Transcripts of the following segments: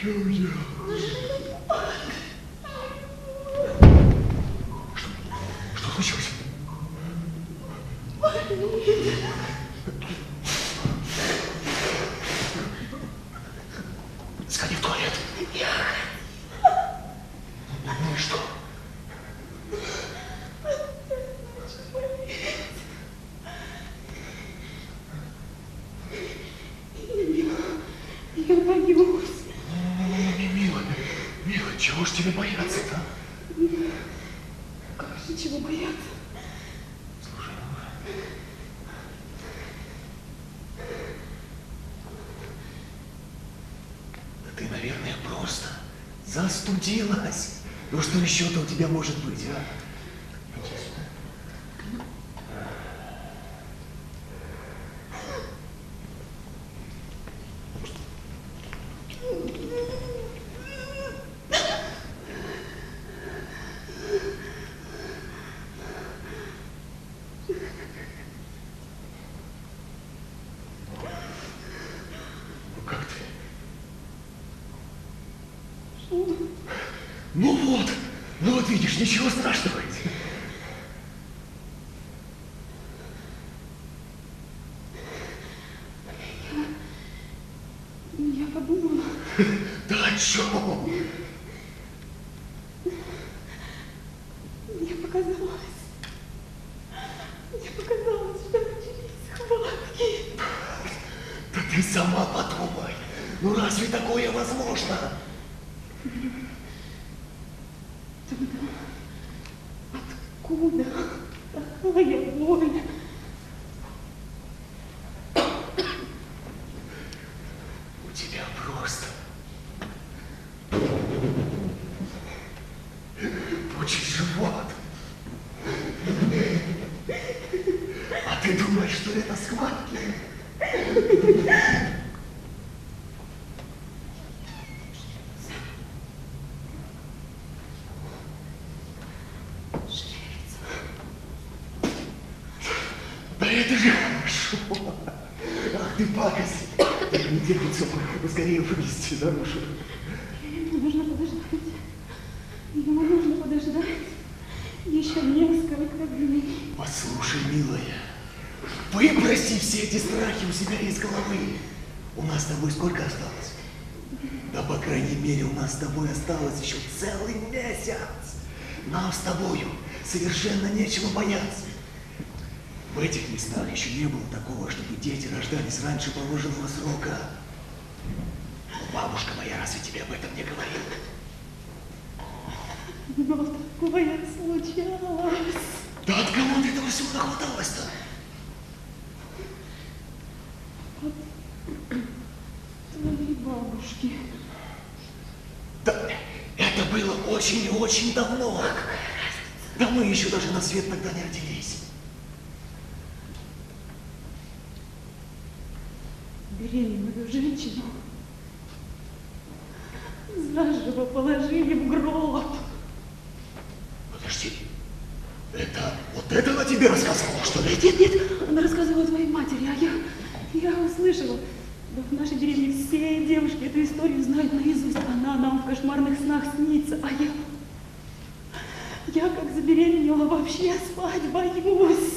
Люди. Что случилось? Сходи в туалет. Ну и что? Я боюсь. Милая, чего ж тебе бояться-то? Как же чего бояться? Слушай, да ты, наверное, просто застудилась. Ну что еще-то у тебя может быть, а? Иди сюда. Как ты? Ну вот видишь, ничего страшного. Я подумала. Да о чем? Мне показалось, что начались схватки. Да ты сама подумай. Ну разве такое возможно? Тогда откуда такая боль? У тебя просто пучит живот. А ты думаешь, что это схватки? Да это же хорошо. Ах ты пакость. Так не терпится поскорее вынести наружу. Ему нужно подождать еще несколько дней. Послушай, милая, выброси все эти страхи у себя из головы. У нас с тобой сколько осталось? Да, по крайней мере, у нас с тобой осталось еще целый месяц. Нам с тобою совершенно нечего бояться. В этих местах еще не было такого, чтобы дети рождались раньше положенного срока. Но бабушка моя разве тебе об этом не говорила? Но такое случалось. Да от кого ты этого всего нахваталась-то? От твоей бабушки. Да, это было очень и очень давно. Да мы еще даже на свет тогда не родились. Беременную женщину заживо положили в гроб. Подожди, вот это она тебе рассказывала, что ли? Нет, она рассказывала твоей матери, а я услышала. Да в нашей деревне все девушки эту историю знают наизусть. Она нам в кошмарных снах снится, а я как забеременела, вообще спать боюсь.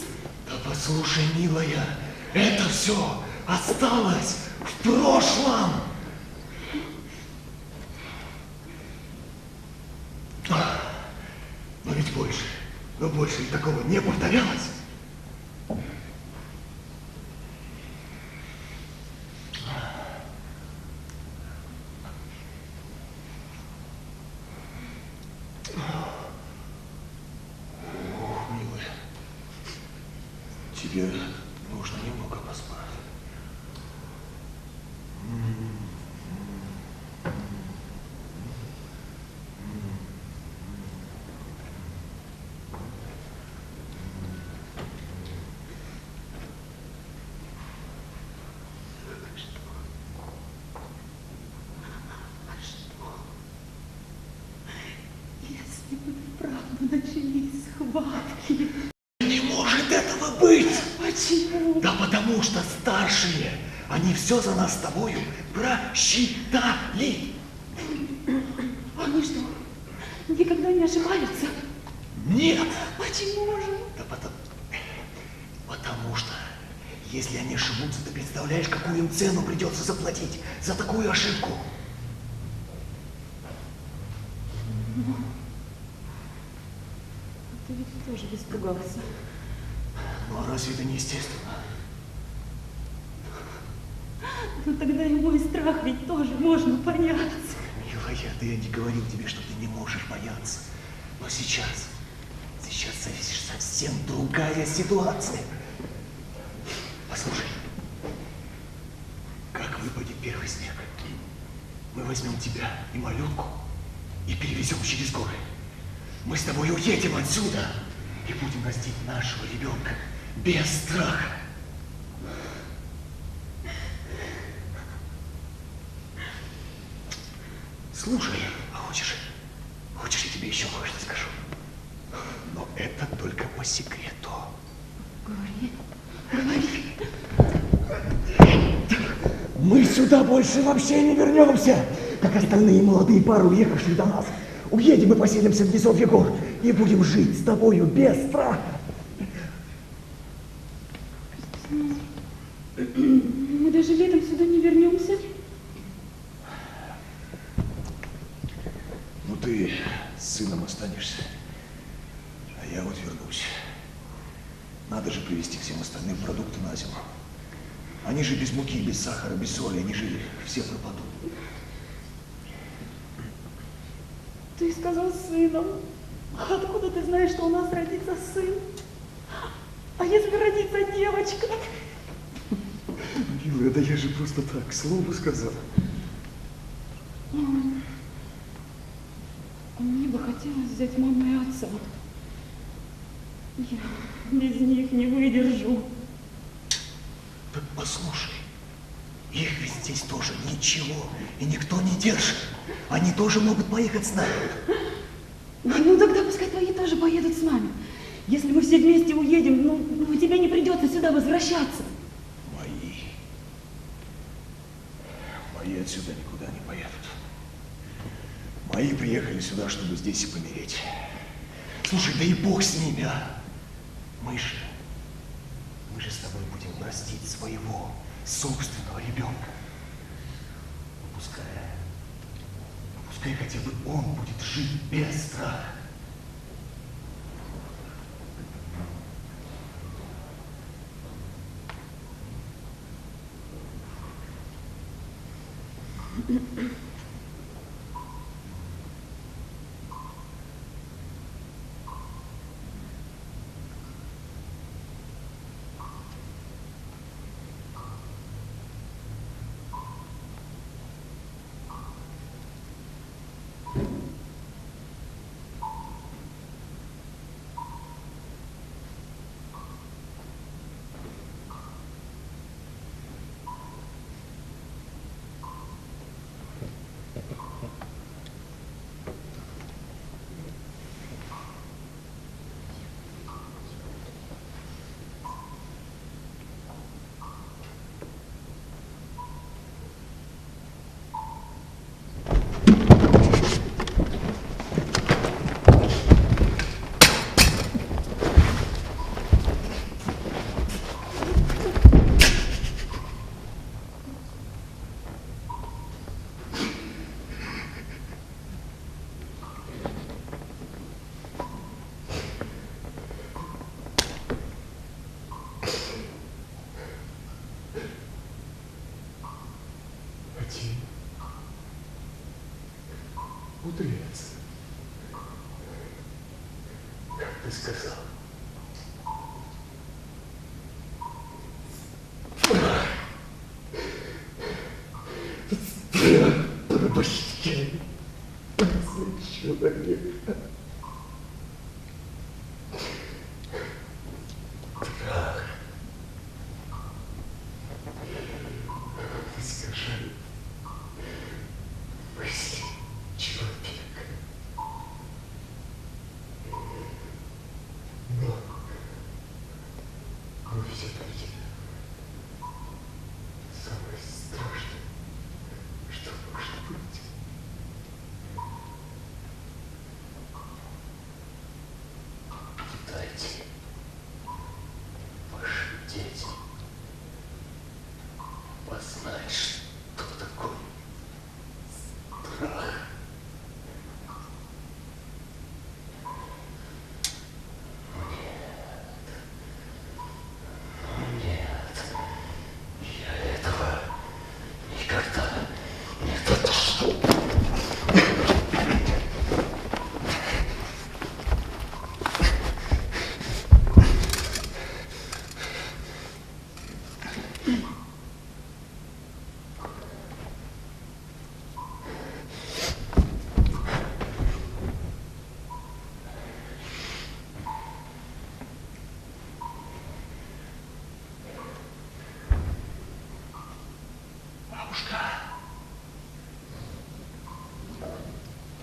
Да послушай, милая, это все осталось в прошлом. Но ведь больше и такого не повторялось. Ох, милая, тебе нужно немного поспать. Если бы вправду начались схватки. Не может этого быть! Почему? Да потому что старшие, они все за нас с тобою просчитали. Они что, никогда не ошибаются? Нет! Почему же? Да потому что, если они ошибутся, ты представляешь, какую им цену придется заплатить за такую ошибку? Ты ведь тоже испугался. Ну а разве это не естественно? Ну тогда и мой страх ведь тоже можно понять. Милая, да я не говорил тебе, что ты не можешь бояться. Но сейчас совсем другая ситуация. Послушай, как выпадет первый снег, мы возьмем тебя и малютку и перевезем через горы. Мы с тобой уедем отсюда и будем растить нашего ребенка без страха. Слушай, а хочешь, я тебе еще кое-что скажу? Но это только по секрету. Говори. Мы сюда больше вообще не вернемся. как остальные молодые пары, уехавшие до нас. Уедем и поселимся в низовье гор, и будем жить с тобою без страха. Мы даже летом сюда не вернемся. Ну ты с сыном останешься, а я вот вернусь. Надо же привезти всем остальным продукты на зиму. Они же без муки, без сахара, без соли, они же все пропадут. Ты сказал сыном. Откуда ты знаешь, что у нас родится сын? А если родится девочка? Милая, да я же просто так, к слову сказал. Мне бы хотелось взять маму и отца. Я без них не выдержу. Так послушай, их ведь здесь тоже ничего и никто не держит. Они тоже могут поехать с нами. Ну тогда пускай твои тоже поедут с нами. Если мы все вместе уедем, ну тебе не придется сюда возвращаться. Мои отсюда никуда не поедут. Мои приехали сюда, чтобы здесь и помереть. Слушай, да и бог с ними, а? Мы же с тобой будем растить своего собственного ребенка. Пускай хотя бы он будет жить без страха. Мудрец. Как ты сказал? Порабощение. Человек. Страх. Искажает мысли человека. Но все-таки самое страшное, что может быть. Дайте вашим детям познать, что такое страх.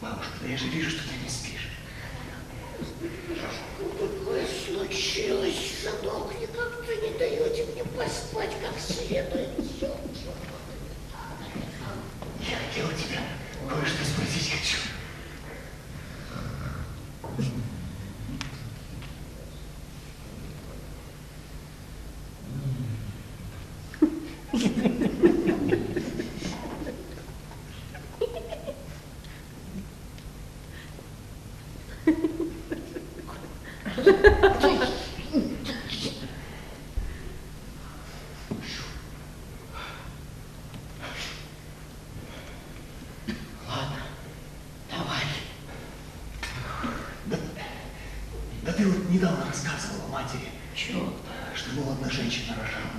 Бабушка, да я же вижу, что ты не спишь. Что такое случилось, сынок? Никак вы не даете мне поспать как следует. Я хотел тебя Кое-что спросить хочу. Ладно, давай. Да ты вот недавно рассказывала матери, Чего? что, мол, одна женщина рожала.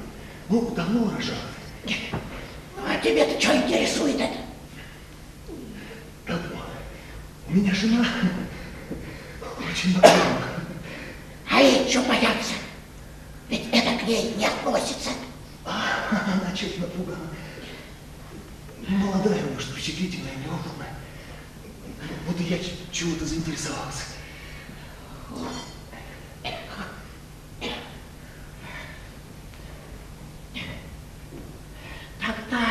Ну, давно рожала. Ну, а тебе-то что интересует это? Так, у меня жена очень напугана. А ей что бояться? Ведь это к ней не относится. Она чуть напугана. Молодая, может, впечатлительная, неопытная. Вот и я чего-то заинтересовался. Тогда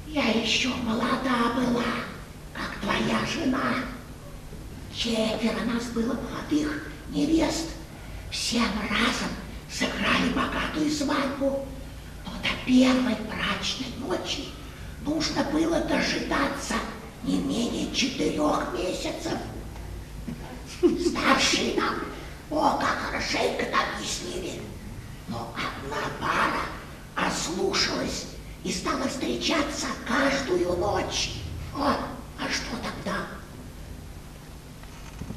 я еще молода была, как твоя жена. 4 нас было молодых невест. Всем разом сыграли богатую свадьбу. Но до первой брачной ночи нужно было дожидаться не менее 4 месяцев. Старшие нам, как хорошенько объяснили. Но одна пара ослушалась и стала встречаться каждую ночь. А что тогда?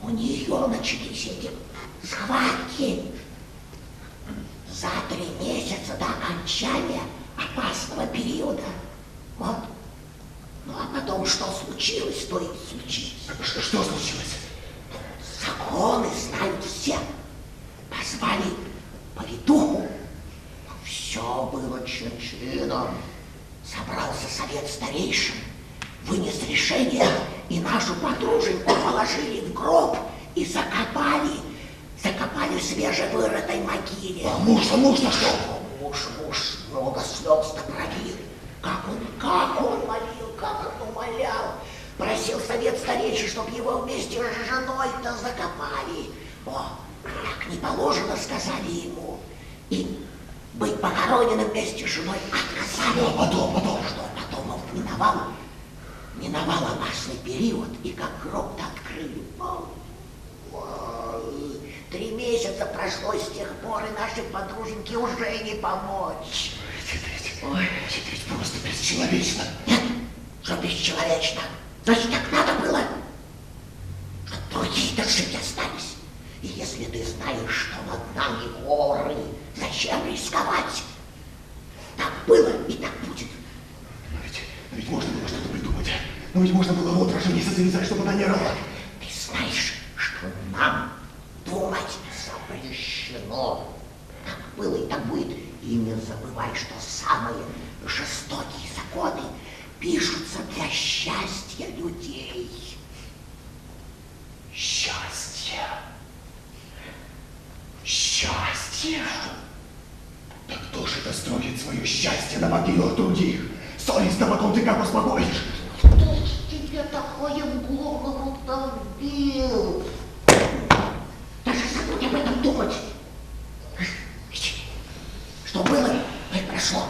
У нее начались эти схватки. За 3 месяца до окончания опасного периода. Вот. Ну а потом что случилось, то и случилось. Что случилось? Законы знают все. Позвали повитуху. Все было чин-чином. Собрался совет старейшин, вынес решение, и нашу подруженьку положили в гроб и закопали в свежевырытой могиле. А муж-то что? Муж много слез-то пролил. Как он молил, как он умолял. Просил совет старейшин, чтобы его вместе с женой-то закопали. Так не положено, сказали ему. И быть похороненным вместе с женой отказали. А потом? Что потом он миновал опасный период, и как гроб-то открыли. 3 месяца прошло с тех пор, и нашей подруженьке уже не помочь. Это ведь просто бесчеловечно. Нет, что бесчеловечно. Значит, так надо было, чтобы другие-то жить остались. И если ты знаешь, что над нами горы, зачем рисковать? Так было и так будет. Но ведь можно было что-то придумать. Но ведь можно было вот роженица завязать, чтобы она не орала. Ты знаешь, что нам думать запрещено. Так было и так будет. И не забывай, что самые жестокие законы пишутся для счастья людей. Счастье. Счастье. Да кто же это строит свое счастье на могилах других? Совесть табаком ты как успокоишь? Кто ж тебе такое в голову-то вбил? Даже забудь об этом думать. Что было, то и прошло.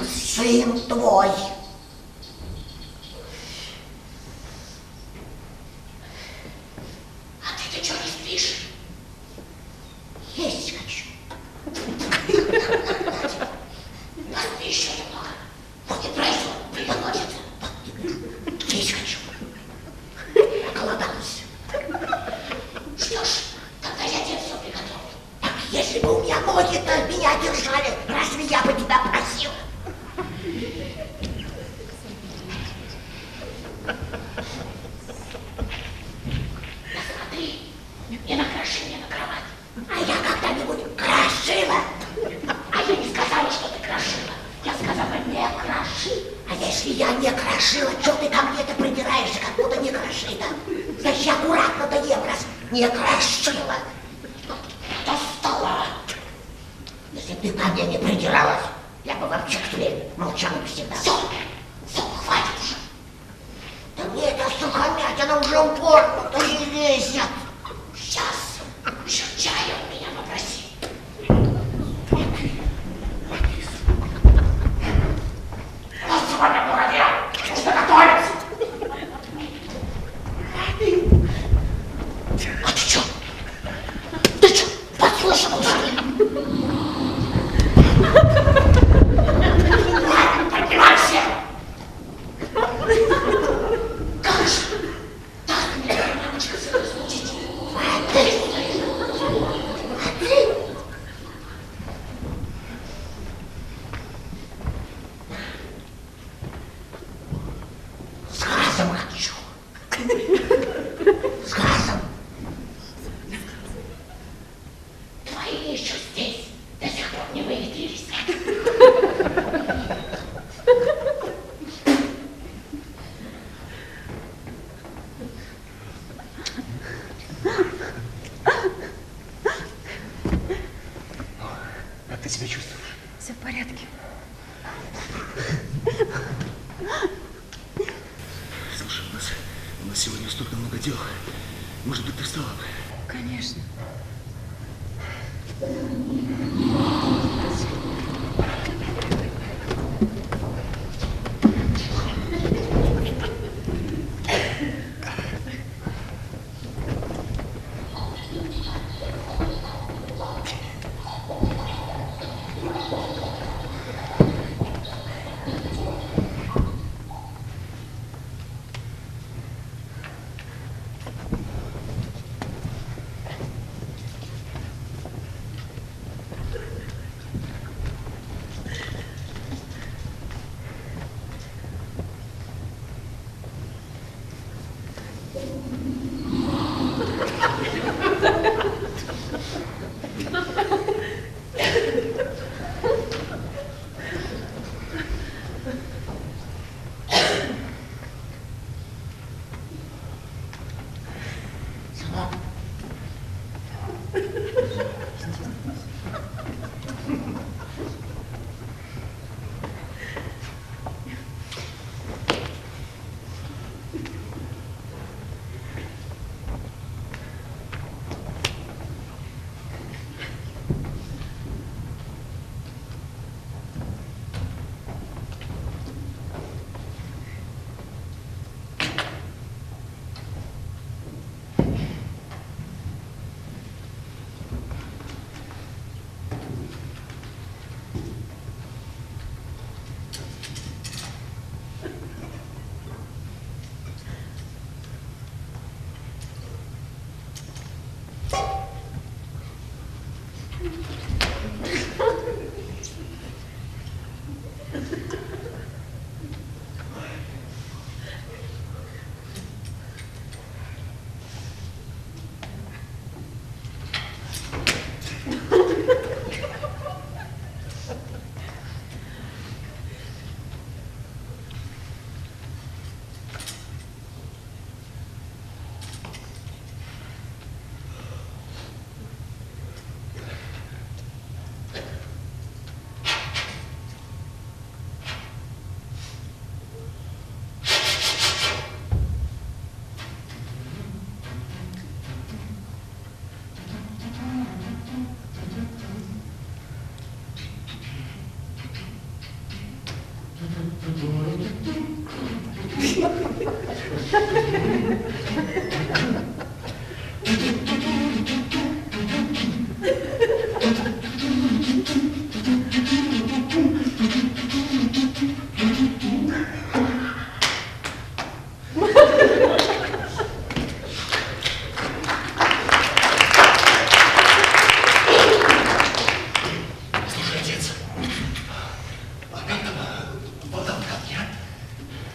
Сын твой. А ты-то что не спишь? Есть хочу. А ты еще немного. Вот и пройдет, приготовится. Есть хочу. Проголодался. Что ж, тогда я тебе все приготовлю. Так если бы у меня ноги-то меня держали, разве я бы тебя просил? Смотри, не накроши мне на кровать, а я когда-нибудь крошила. не крошила до стола. Если бы ты ко мне не придиралась, я бы вообще к тебе молчала всегда. Все, хватит уже. Да мне эта сухомятина уже упорно не лезет. Сейчас, еще чаю у меня попроси. Ну, сегодня молодец, нужно готовиться. А ты что? Ты что, подслушал уже? Ладно, поднимайся. Как же? Так мне мамочка разлучить. А ты? С газом хочу. С газом. Твои еще здесь до сих пор не вылетелись. Как ты себя чувствуешь? Все в порядке. Слушай, у нас сегодня столько много дел. Может быть, ты встала бы? Конечно.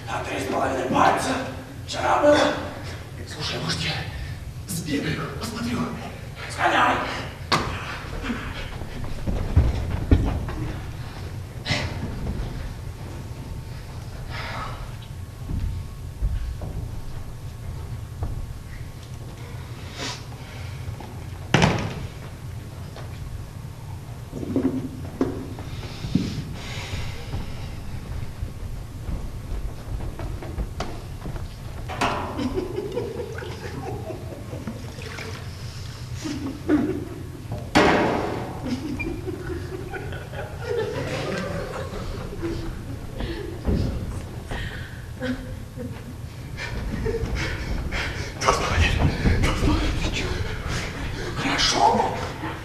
На 3,5 пальца. Вчера было. Слушай,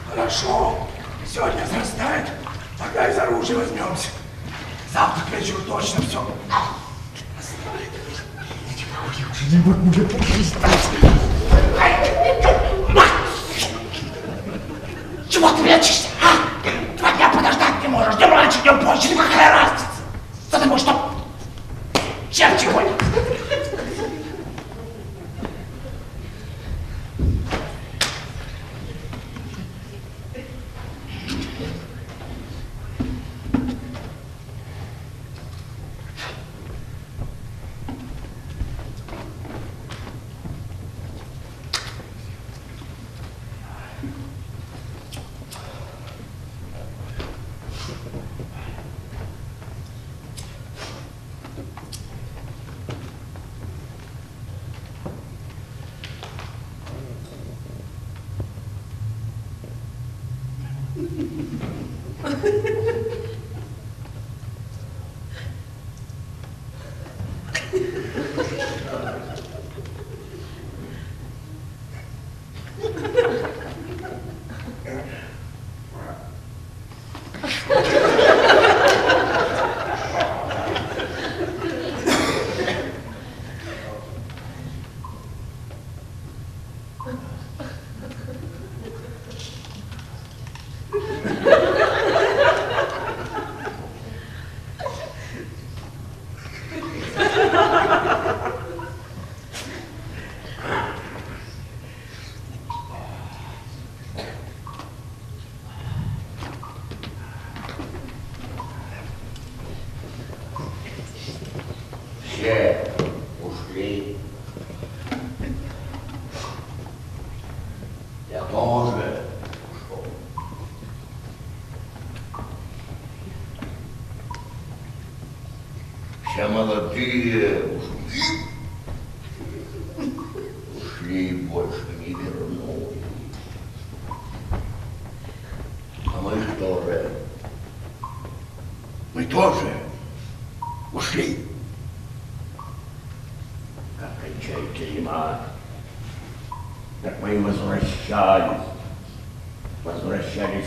Хорошо. Сегодня зарастает. Тогда и за оружие возьмемся. Завтра к вечеру точно все. Не могу я Чего ты прячешься, а? 2 дня подождать не можешь, где раньше, где позже, ну какая разница? Потому что черти гонят. Все ушли. Я тоже ушел. Все молодые ушли. Ушли и больше не вернулись. А мы что же? Мы тоже ушли. Как кончается зима, так мы и возвращались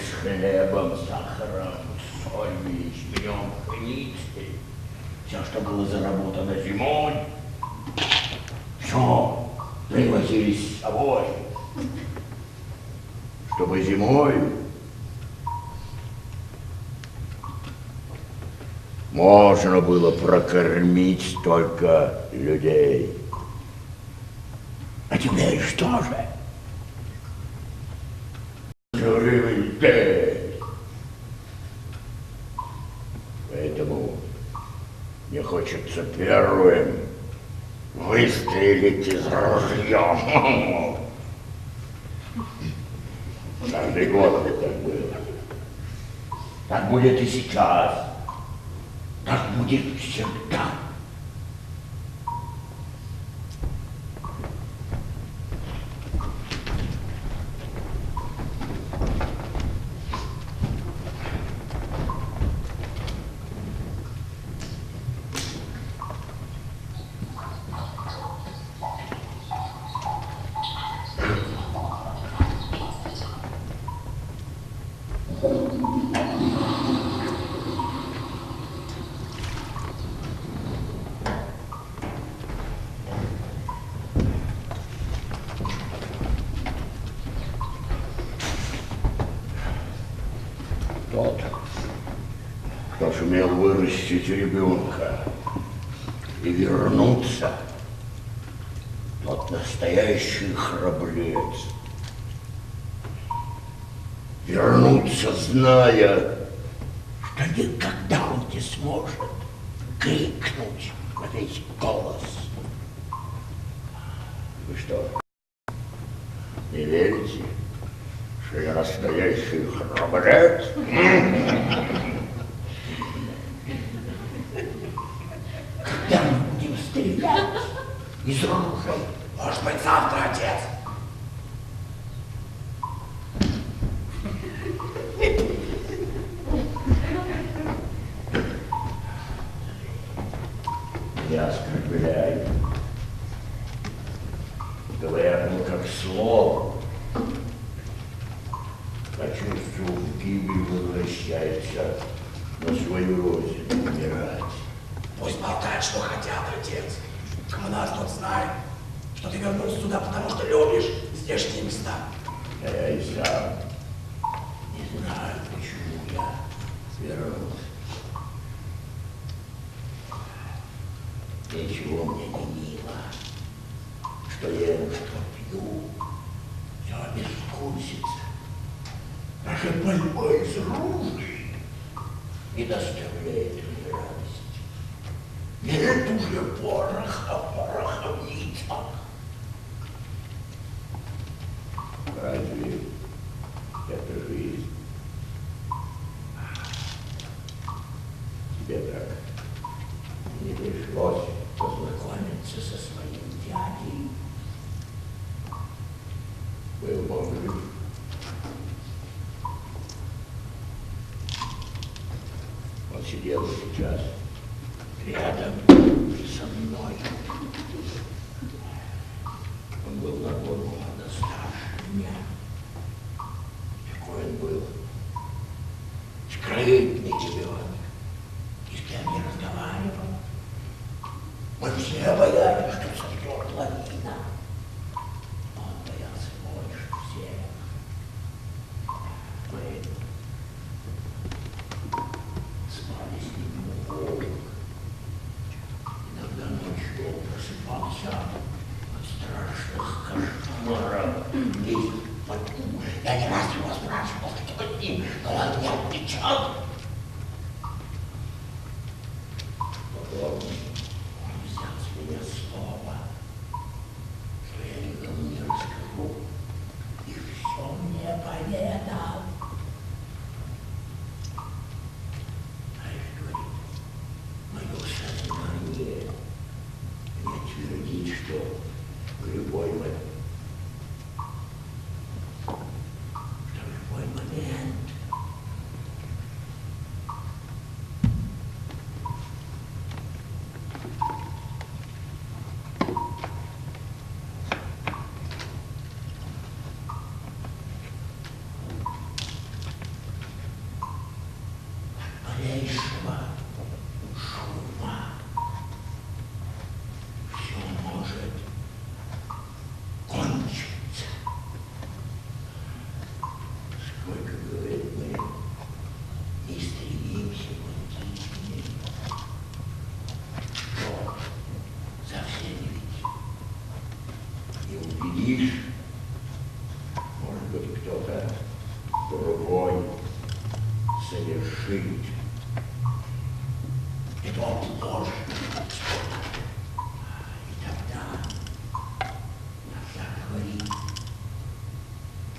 с хлебом, сахаром, солью, ячменем, пшеницей. Все, что было заработано зимой, все привозили с собой, чтобы зимой можно было прокормить столько людей. А теперь что же? Живый день. Поэтому мне хочется первым выстрелить из ружья. Каждый год так было. Так будет и сейчас. Так будет всегда. Тот, кто сумел вырастить ребенка и вернуться, тот настоящий храбрец. Вернуться, зная, что никогда он не сможет крикнуть во весь голос. Вы что, не верите, что я настоящий храбрец. Когда мы будем стрелять из ружей? Может быть, завтра, отец. Я оскорбляю. Говорят, ну как слово. Почувствовав гибель, возвращается на свою родину умирать. Пусть болтают, что хотят, отец. А нас тут знает, что ты вернулся сюда, потому что любишь здешние места. А я и сам не знаю, почему я вернулся. Ничего мне не мило, что ем, что пью, все безвкусица. Даже борьба из ружей не доставляет мне радости. Нет уже пороха в пороховницах. Разве это жизнь? Тебе так не пришлось познакомиться со своим дядей. Был он жив. Он сидел сейчас рядом со мной. Он был на год молодо старше меня. Такой он был скрытный ребенок. Ни с кем не разговаривал. Мы все боялись, что сойдет лавина. Он боялся больше всех. Мы спали с ним в углу. Иногда ночью он просыпался от страшных кошмаров. Здесь, я не раз его спрашивал, что с ним, но он не отвечал. Потом он взял с меня слово, что я никому не расскажу, и все мне поведал. Мое сознание мне твердит, что в любой момент, малейшего шума все может кончиться. Сколько, говорит, мы не стремимся быть дикими, что совсем ведь не убедишь, может быть, кто-то другой совершить. Это он может. И тогда говорит,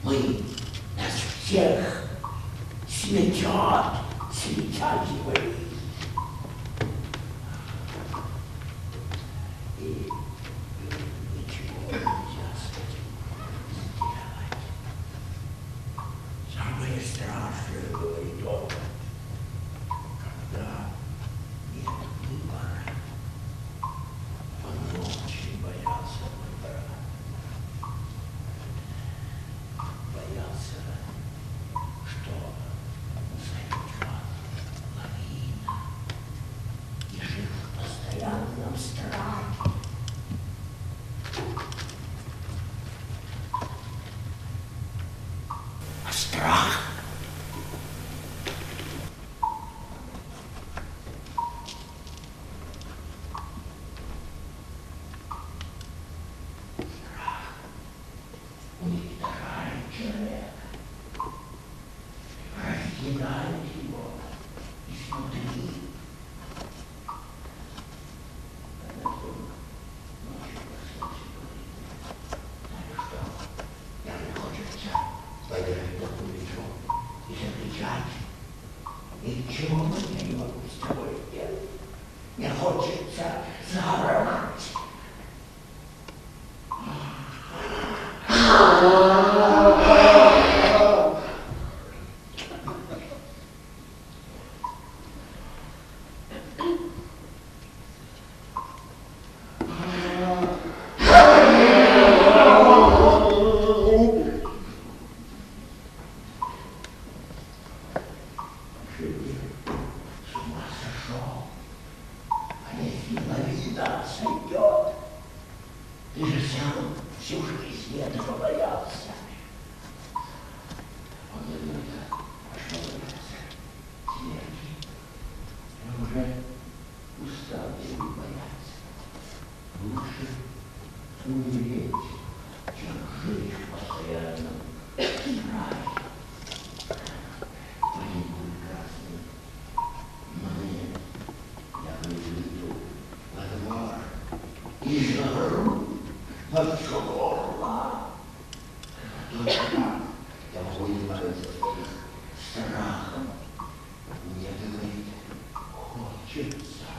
мы нас всех сметет, сметягивает. И ничего нельзя с этим сделать. Самое страшное, говорит он, когда нет выбора. Он очень боялся выбора. Боялся, что сойдет лавина. И жил в постоянном страхе. А страх уничтожает человека, разъедает его изнутри. Однажды ночью проснулся и говорит, знаешь что, мне хочется поиграть в Ничего мне не могу с тобой сделать. Мне хочется заорать. Сойдет. Ты же сам всю жизнь этого боялся. Он это пошел смерти. Я уже устал его бояться. Лучше умереть, чем жить в постоянном страхе. Они прекрасны. Но нет, я выйду во двор и жару от горло. Только так я могу избавиться от своих страхов. Мне, говорит, хочется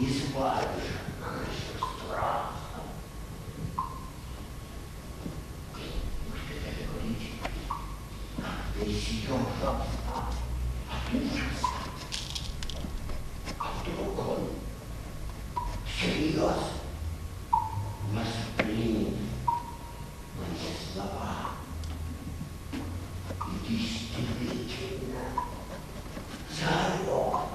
избавишь от наших страхов. Вы что-то говорите? Ты съежился от ужаса. А вдруг он всерьез воспримет мои слова и действительно заорет.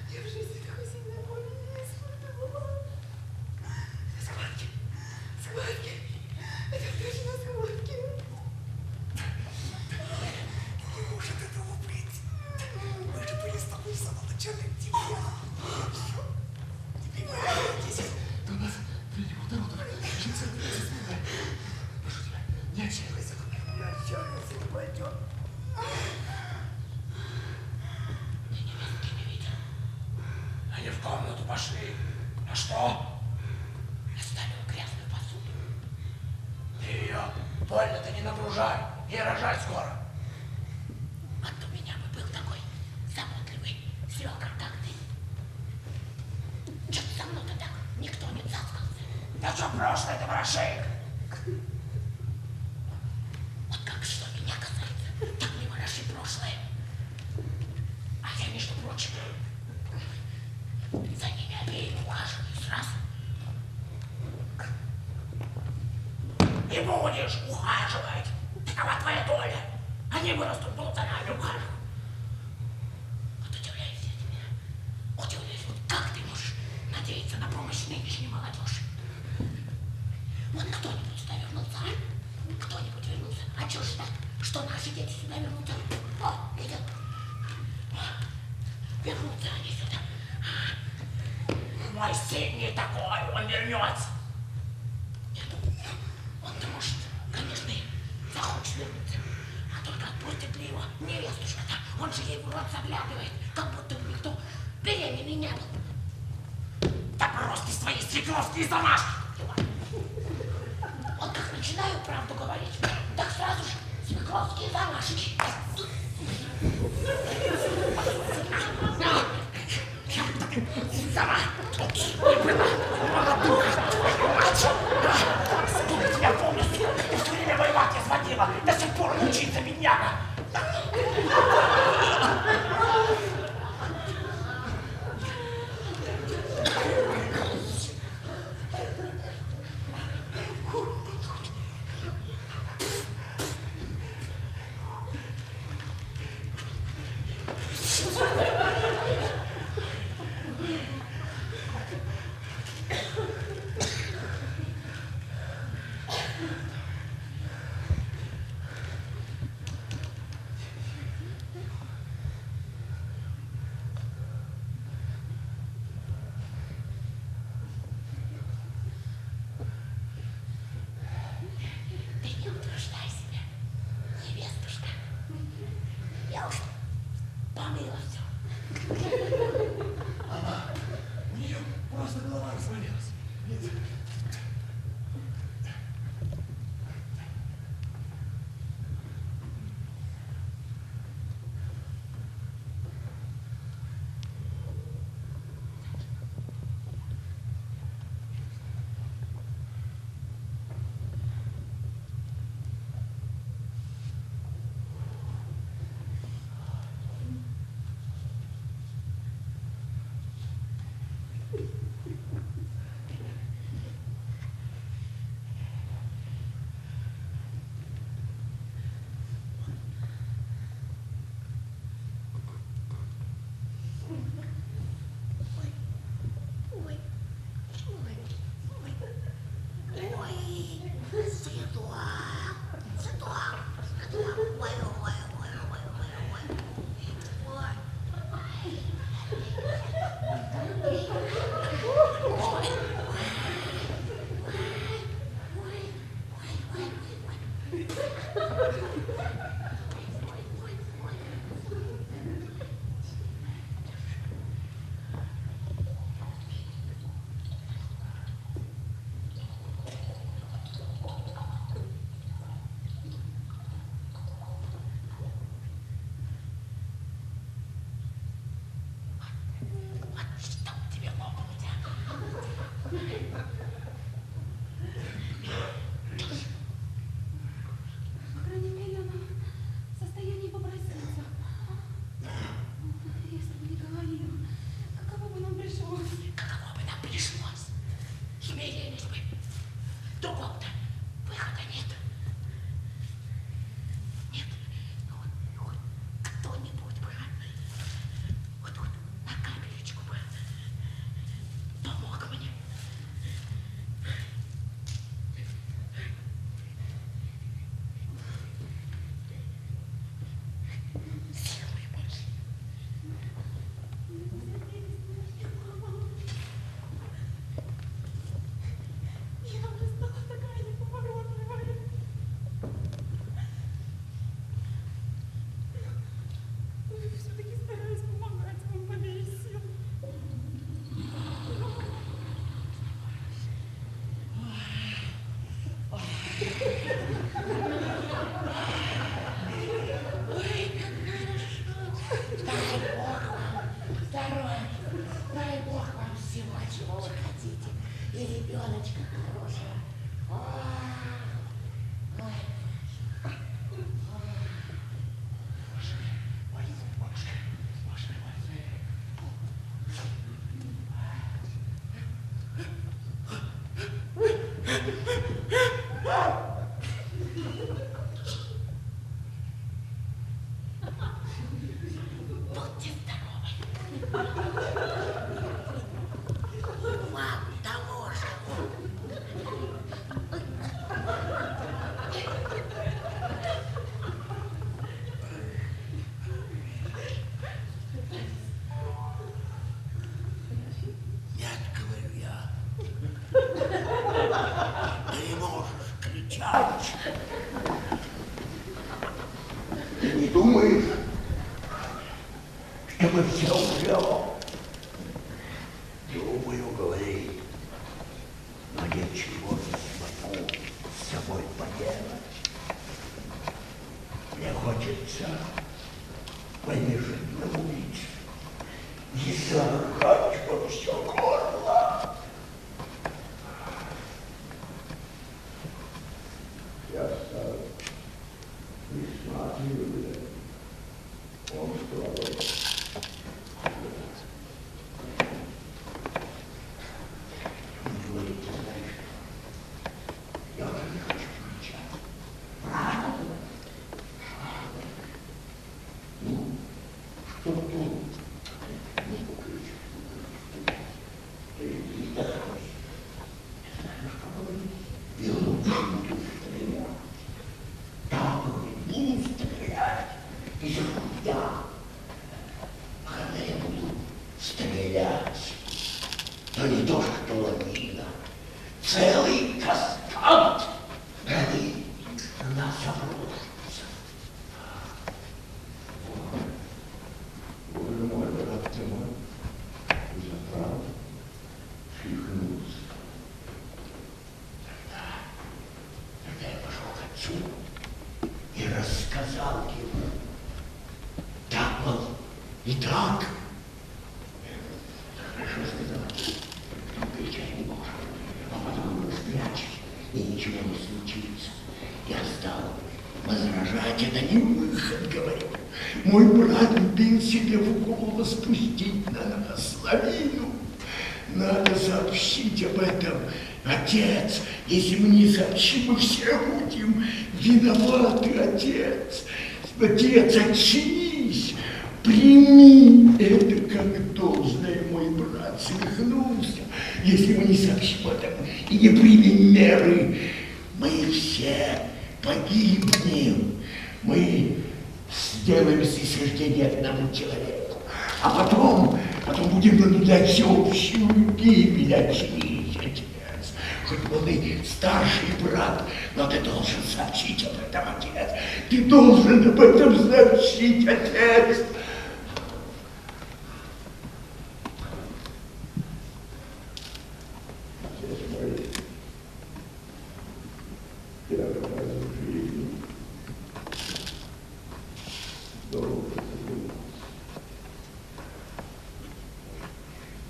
Я в жизни такой сильной боли не испытывала. Схватки. Схватки. Это точно схватки. Не может этого быть. Мы же были с тобой в самом начале октября. Теперь мы 10. Да у нас впереди полтора года. Еще целый месяц. Прошу тебя, не отчаивайся. Не отчаивайся, не пойдет. Они в комнату пошли. А что? Оставил грязную посуду. Ты ее больно-то не нагружай. Ей рожать скоро. Вот у меня бы был такой заботливый, сверхконтактный. Что-то со мной-то так никто не цацкался. Да что прошлое-то ворошек? Вот как что меня касается, так не вороши прошлое. А я, между прочим, за ними обеими ухаживаю сразу. Не будешь ухаживать. Такова твоя доля. Они вырастут, будут за нами ухаживать. Вот удивляюсь я тебе. Удивляюсь, вот как ты можешь надеяться на помощь нынешней молодежи? Вот кто-нибудь сюда вернется, а? Кто-нибудь вернулся. А чё ж так, что наши дети сюда вернутся? О, видел? Вернутся они сюда. Мой сын не такой, он вернется. Нет, он-то может, конечно, и захочет вернуться. А только отпустит ли его невестушка-то? Он же ей в рот заглядывает, как будто бы никто беременный не был. Да просто свои свекровские замашки. Вот как начинаю правду говорить, так сразу же свекровские замашки. Сама не была молодуха, твою мать. Сколько тебя помню, ты все время воевать не сводила, до сих пор мучится бедняга. Ты не утруждай себя, невестушка. Я уж помыла все. У нее просто голова разболелась. По крайней мере, она в состоянии попроситься. Если бы не говорила. здоровья. Дай Бог вам всего, чего вы хотите. И ребеночка хорошего. Ой. Будьте здоровы. Вам того же. Нет, говорю я. Ты можешь кричать. Ты не думаешь, что мы все умрем? Думаю, говори, но ничего не смогу с собой поделать. Мне хочется побежать на улицу и заорать во все горло. Я стал присматривать. Он сказал, я уже не хочу кричать. Правда? Ну, что тут? Не кричу. Ты не такой. Не знаю, что говорить. И лучше буду стрелять. Да, буду стрелять. И я, когда я буду стрелять, то не то, что лавина, целый каскад воды на нас обрушится. Боже мой, брат ты мой, за правду свихнулся. Тогда я пошел к отцу и рассказал ему. Так, мол, и так. Хорошо сказал. Кричать не можем, а потом его спрячешь, и ничего не случится. Я стал возражать, это не выход, говорю. Мой брат вбил себе в голову спустить на нас лавину. Надо сообщить об этом. Отец, если мы не сообщим, мы все будем виноваты, отец. Отец, очнись, прими это как должное, мой брат свихнулся. Если мы не сообщим об этом и не примем меры, мы все погибнем. Мы сделаемся суждения одному человеку, а потом будем наблюдать всеобщую гибель. Очнись, отец. Хоть он и старший брат, но ты должен сообщить об этом, отец. Ты должен об этом сообщить, отец. Отец мой, первый раз в жизни долго задумался.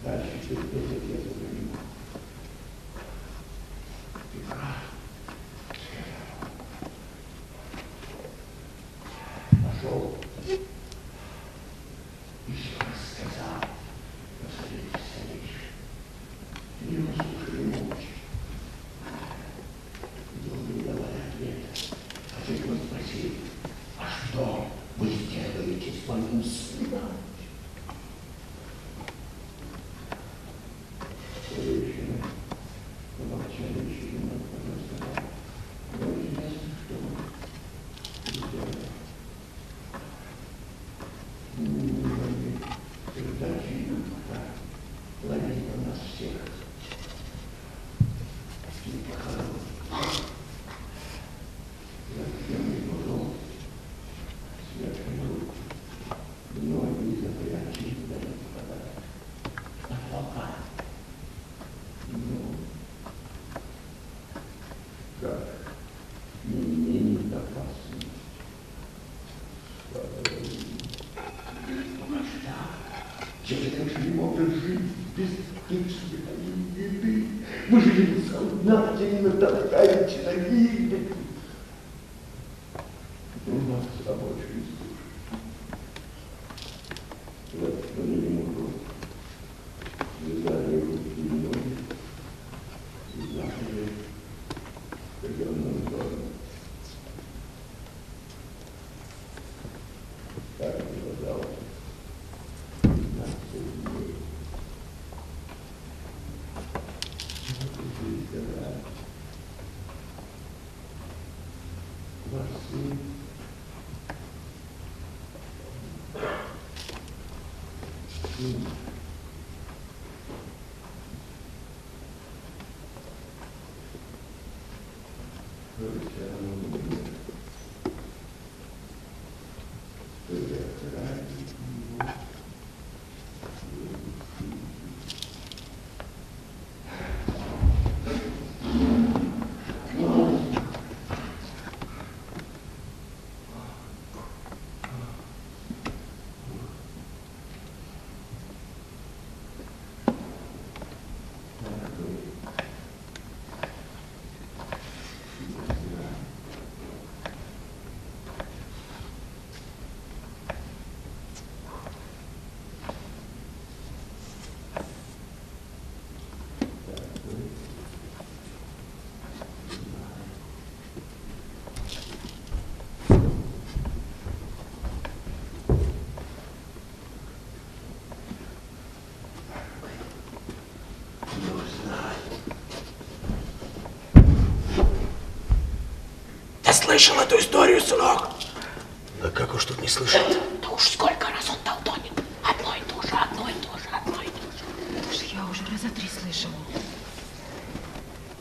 Дальше через 10 лет уже не мог. Ты прав, сказал. Пошел и все рассказал на своей старейшине. Не услышали молча. Долго не давали ответа. А ты его спросил, а что вы сделаете с моим сыном? человек не может жить без кишки и еды. Мы жили в солдате, не натаскали человек. У нас рабочие службы. Заткнули ему рот, связали руки и ноги и заняли стадионную зону. Так продолжалось 15 дней. Ваш сын Слышал эту историю, сынок? Да как уж тут не слышать? Да уж сколько раз он толдонит. Одно и то же, одно и то же, одно и то же. Это ж я уже раза 3 слышала.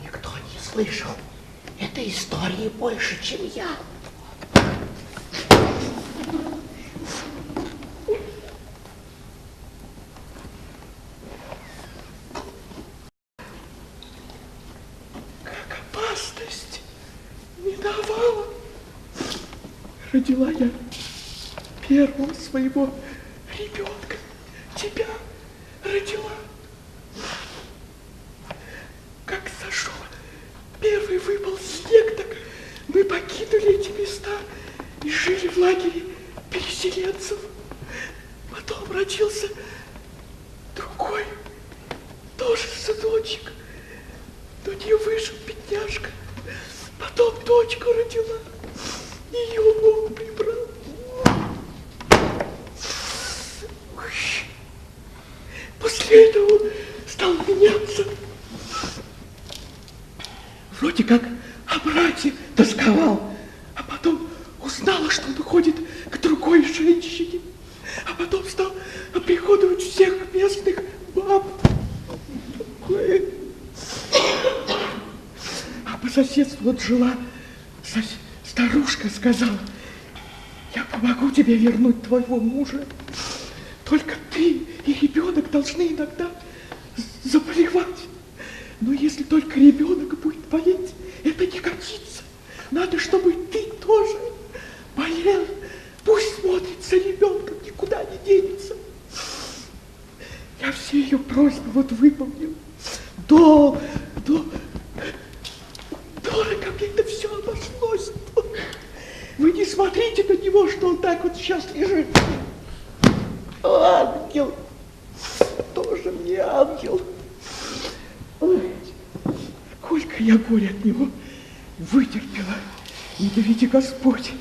Никто не слышал. Этой истории больше, чем я. Как опасность не давала. Родила я первого своего ребенка. Тебя родила. Как сошел первый выпал снег, так мы покинули эти места и жили в лагере переселенцев. Потом родился другой, тоже сыночек, но не выжил бедняжка. Потом дочку родила, ее Бог прибрал. После этого он стал меняться. Вроде как о брате тосковал, а потом узнала, что он уходит к другой женщине, а потом стал оприходовать всех местных баб. А по соседству вот жила старушка, сказала: я помогу тебе вернуть твоего мужа, только ты и ребенок должны иногда заболевать. Но если только ребенок будет болеть, это не годится. Надо, чтобы ты тоже болел. Пусть смотрит за ребенком, никуда не денется. Я все ее просьбы вот выполнил. Дорого мне это все обошлось. Вы не смотрите на него, что он так вот сейчас лежит. Ангел. Тоже мне ангел. Ой, сколько я горя от него вытерпела. Не доведи Господь.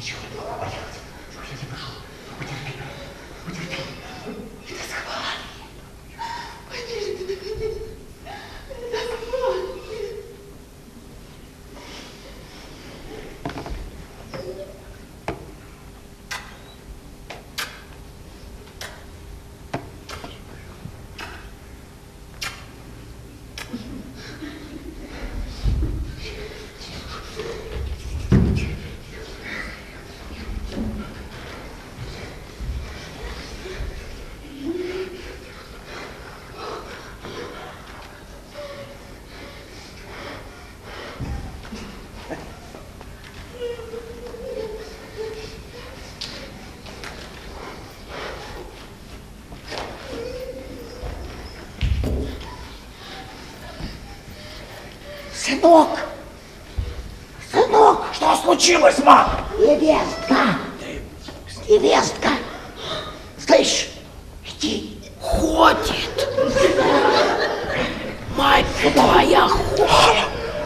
Ничего не надо бояться. Я тебя прошу, потерпи. Потерпи. Это схватки. Пойми же ты, наконец. Это схватки. Сынок! Сынок! Что случилось, мам? Невестка! Невестка! Слышь, иди. Ходит. Мать твоя ходит.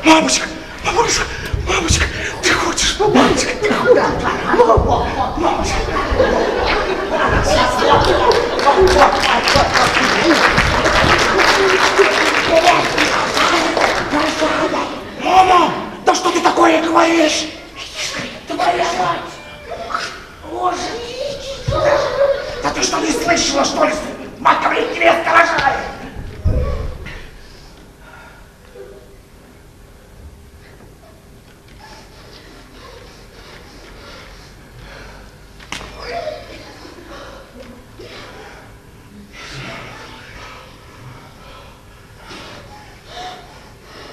Мамочка, мамочка, мамочка, ты хочешь, мамочка, ты хочешь? Мамочка. Мама, да что ты такое говоришь? Твоя мать! Боже! Да ты что, не слышала, что ли? Мать говорит, невестка рожает!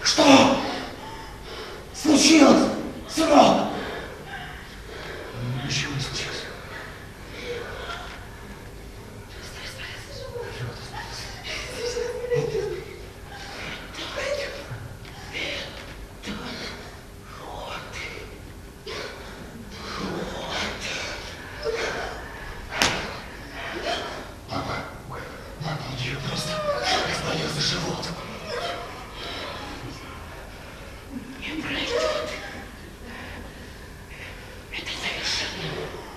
Что? Случилось, сынок? Ничего не случилось. Мама, у нее просто разболелся живот. Не пройдет. Это совершенно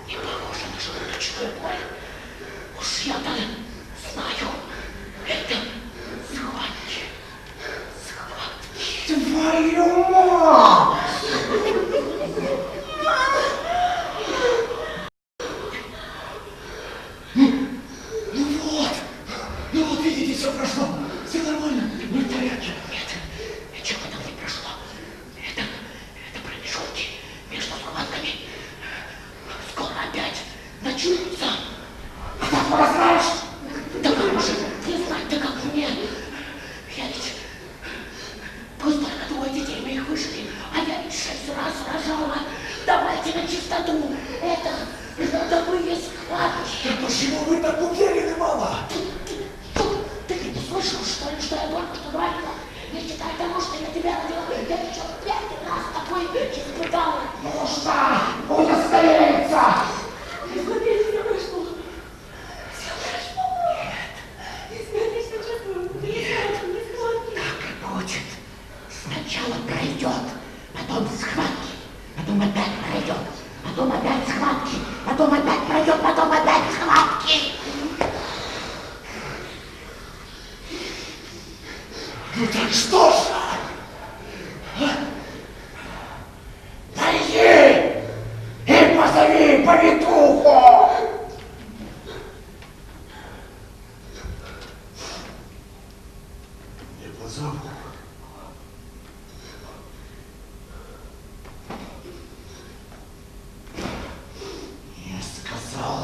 не похоже на желудочную боль. Уж я-то знаю. Это схватки. Схватки. Твою мать! Ну вот, видите, все прошло. Все нормально, мы в порядке. Нет, ничего там не прошло. Это промежутки между схватками. Скоро опять начнутся. А ты откуда знаешь? Да как же не знать-то, как мне? Я ведь... Пусть только двое детей моих выжили, а я ведь 6 раз рожала. Давайте на чистоту. Это родовые схватки. Да почему вы так уверены, мама? Ты не слышал, что ли, что я только что говорила? Не считай того, что я тебя родила. Я еще 5 раз такой испытала. Нужно удостовериться. Смотрите, все прошло. Все прошло. Я себя отлично чувствую. Не схватки. Так и будет. Сначала пройдет, потом схватки, потом опять пройдет, потом опять схватки, потом опять пройдет, потом опять схватки. Ну так что ж? Пойди и позови повитуху. Не позову. Я сказал,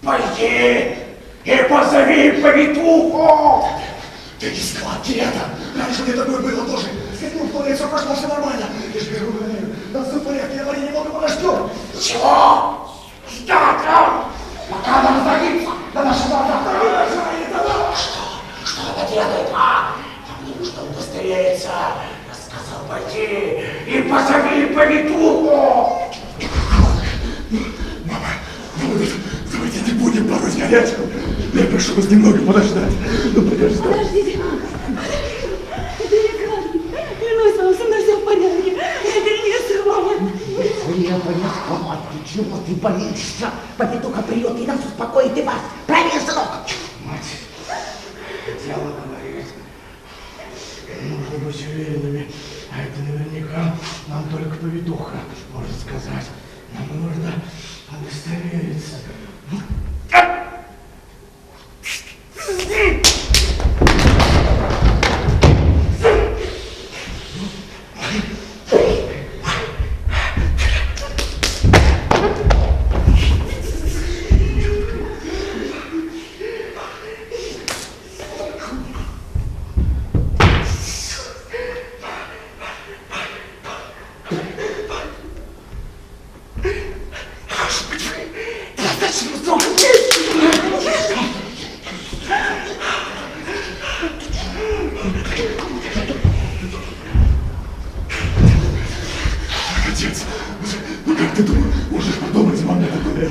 Пойди и позови повитуху. Ты не схватки это. Раньше мне такое было тоже. Сходил в туалет, все прошло, все нормально. Я же говорю, да все в порядке, я немного подождем. чего? Ждать, а? Пока она разродится до нашего отдыха. Что она делает, а? Мне нужно удостовериться. Я сказал, пойди и позови повитуху. Мама, давайте не будем пороть горячку. Я прошу вас немного подождать. Ну, подождать. Подождите. Это не Галя. Клянусь вам, со мной все в порядке. Это не с вами. требования схватки. Чего ты боишься? Повитуха придет и нас успокоит, и вас. Правильно, сынок? Мать, дело говорит. Нужно быть уверенными. А это наверняка нам только повитуха может сказать. Нам нужно удостовериться. Отец, ну как ты думаешь, можешь подумать, маме такое?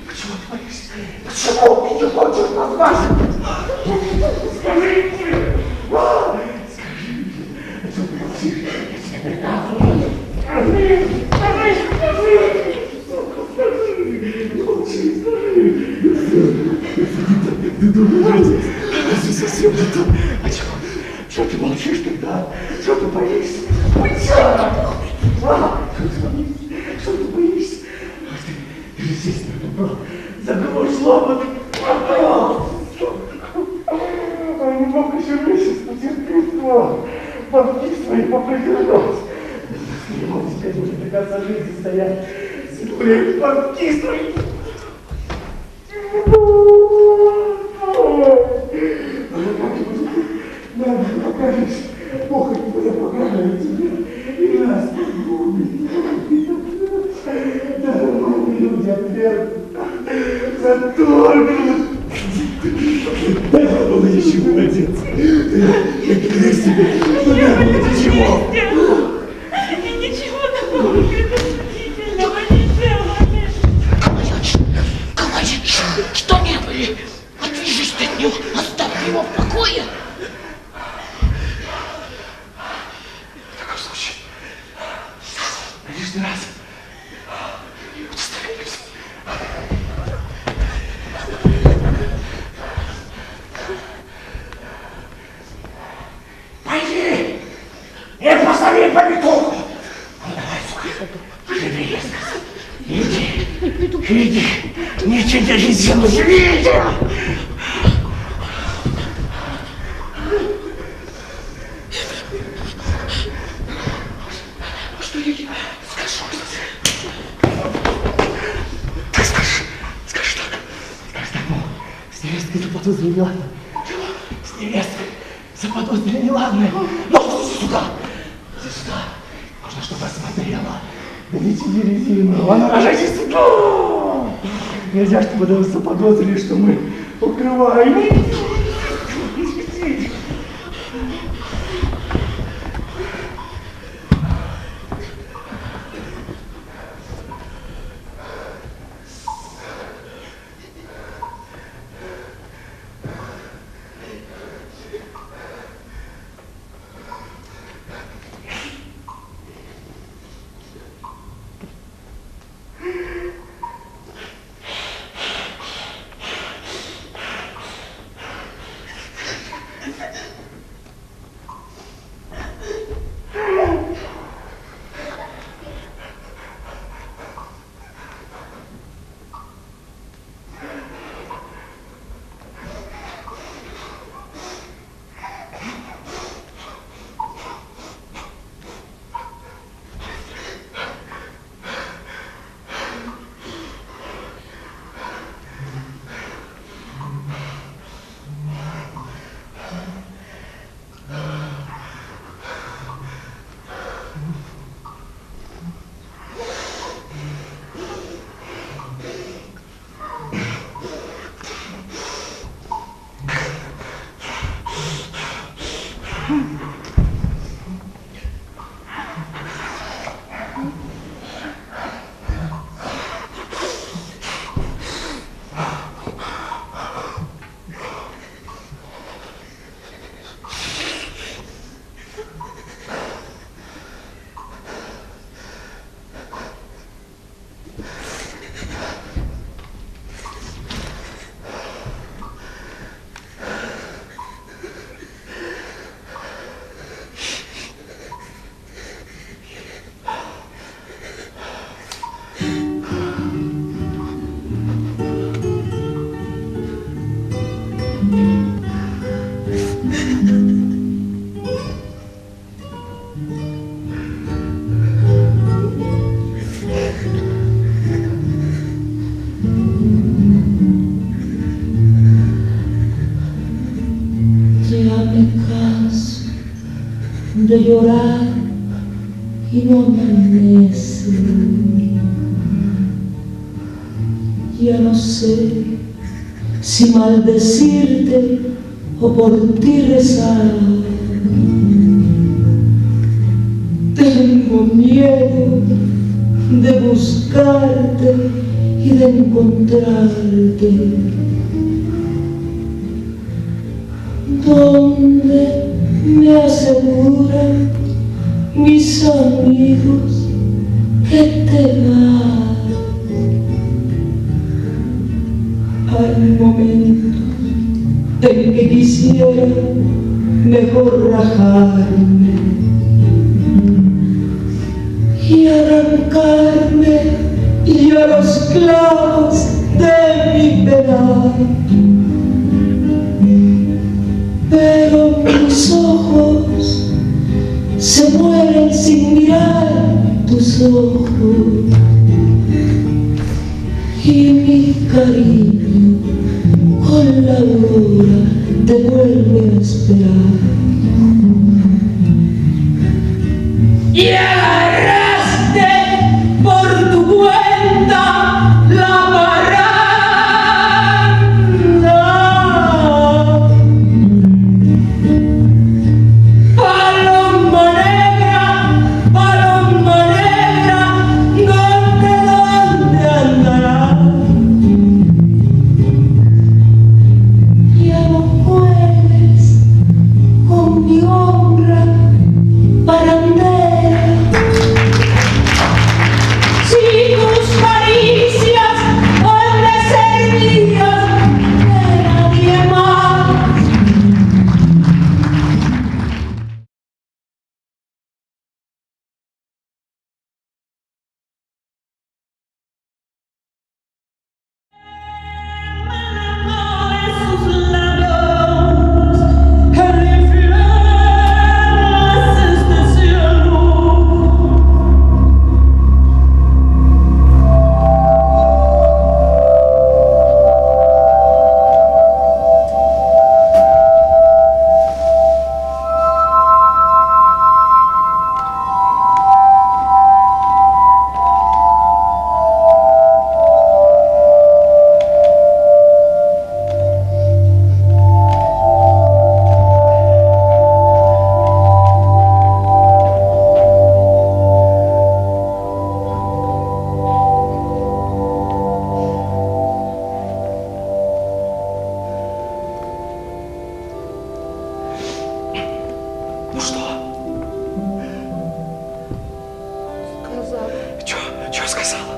Почему ты боишься? Почему ты не хочешь назвать? Скажи мне! Скажи, а что ты молчишь? Я тебе приказываю. Не молчи, скажи. Ты думаешь, это совсем не то. А чего ты молчишь тогда? Чего ты боишься? Что ты боишься? Ты же здесь закрой слова, ты не мог еще месяц потерпеть, но бабки свои попридержать. Не мог теперь уже до конца жизни стоять. Сидурей, бабки свои. Надо покажешь, Бог не будет покажет тебе. И нас погубит. Да, мы люди отвергнут. Заторгнут. Да, ну ничего, отец. Я клянусь себе, ну ничего. И ничего такого предосудительного не делали. Говоришь, что не были? Отвяжись ты от него, оставь его в покое. В таком случае, на лишний раз удостоверимся. Пойди и позови повитуху. Давай, сука, живи, иди, иди, не тебе резину, живи! Что я скажу? Так скажи так. Ну, с невесткой заподозрили неладное. С невесткой заподозрили неладное. Ну, иди сюда. Нужно, чтобы осмотрела. Да не тебе резину. А ну, рожайте сюда. Нельзя, чтобы даже заподозрили, что мы укрываем. de llorar y no amanece. Ya no sé si maldecirte o por ti rezar. Tengo miedo de buscarte y de encontrarte. Donde me aseguran mis amigos que te vas. Hay momentos en que quisiera mejor rajarme y arrancarme y a los clavos de mi penar. Pero mis ojos se mueren sin mirar tus ojos y mi cariño con la aurora te vuelve a esperar. Y agarraste por tu cuenta la baranda. Paloma negra, ¿dónde andará? Ya no juegues con mi honra barandera. Si tus caricias han de ser mías de nadie más. Sus labios, el infierno es este cielo. Ну что? Сказала. Чё сказала?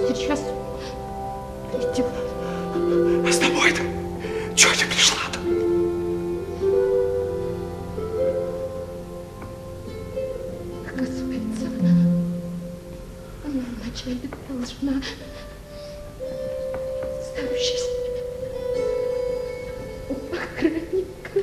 Сейчас придет. А с тобой-то? Чё ты пришла-то? Оказывается, она вначале должна сообщить у охранника.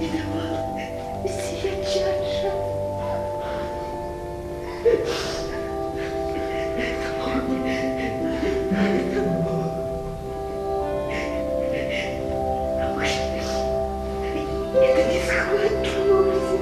Видала сия чаша. Это не схватился.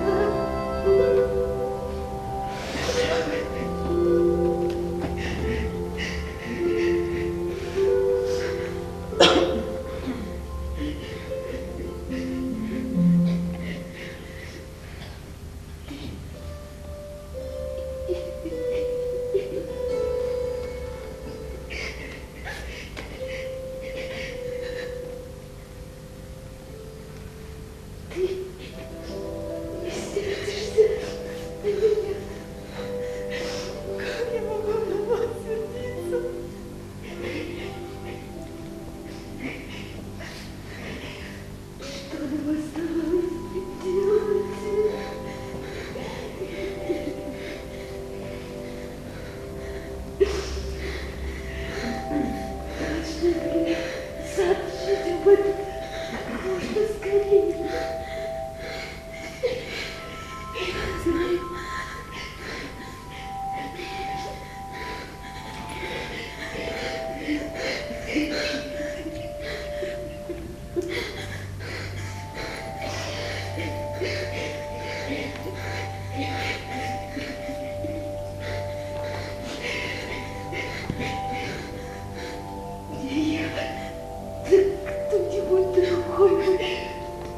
Кто-нибудь другой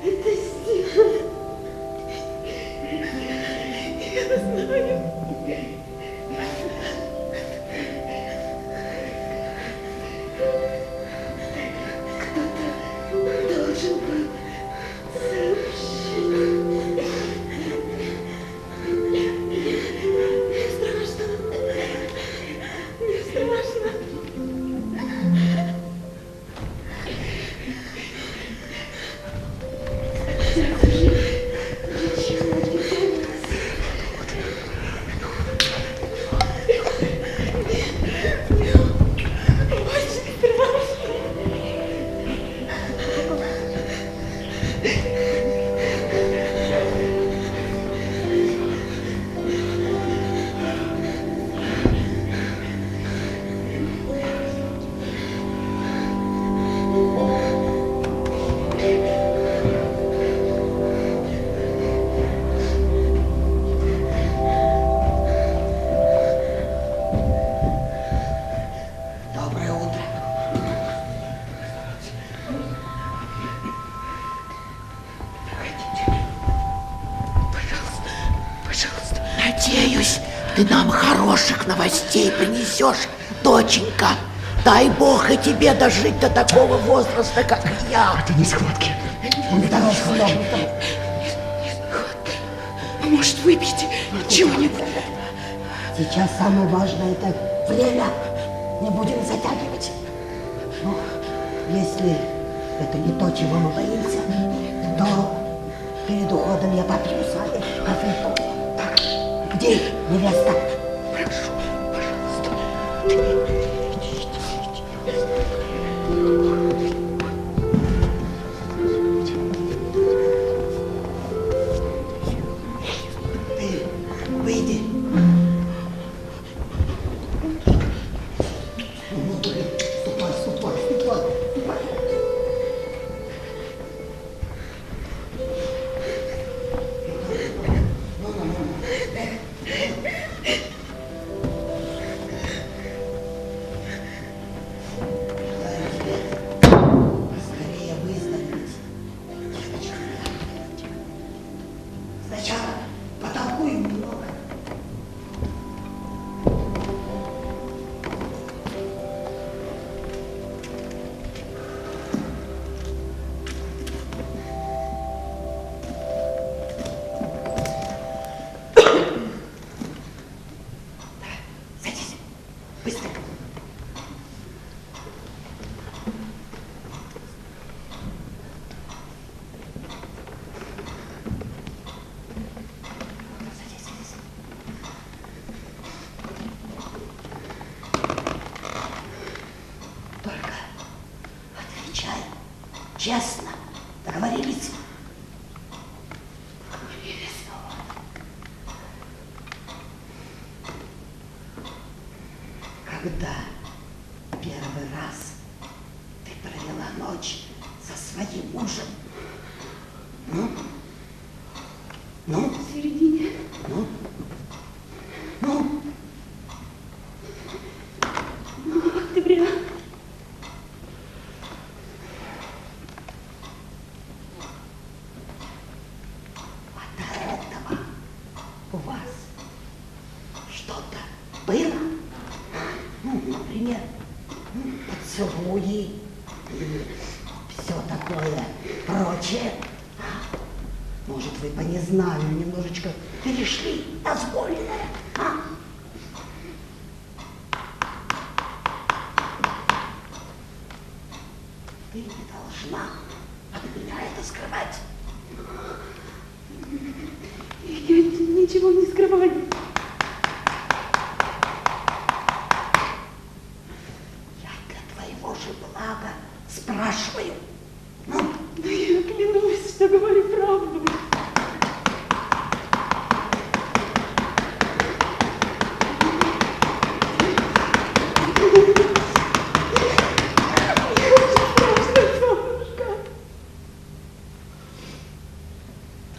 это сделал. Я знаю. Кто-то должен был сообщить. Мне страшно. Мне страшно. Доброе утро. Проходите. Пожалуйста, пожалуйста. Надеюсь, ты нам хороших новостей принесешь, доченька. Дай Бог и тебе дожить до такого возраста, как я. Это не схватки. Это не схватки. А может, выпьете чего-нибудь? Сейчас самое важное — это время. Не будем затягивать. Но если это не то, чего мы боимся, то перед уходом я попью с вами кофейку. Так, где невеста? Прошу, пожалуйста. Ты выйди. Ступай, ступай, ступай. Поскорее выздороветь. Девочка, сначала потолкуем немного. Садись, быстро. Садись, садись. Только отвечай честно. Договорились? Когда первый раз ты провела ночь со своим мужем? Ну? В середине. Ну? Октября. А до этого у вас что-то было? Ну, например, поцелуи, все такое прочее. Может, вы по незнанию немножечко перешли дозволенное, а? Ты не должна от меня это скрывать. Я ничего не скрываю. Я для твоего же блага спрашиваю. Ну? Да я клянусь, что говорю правду.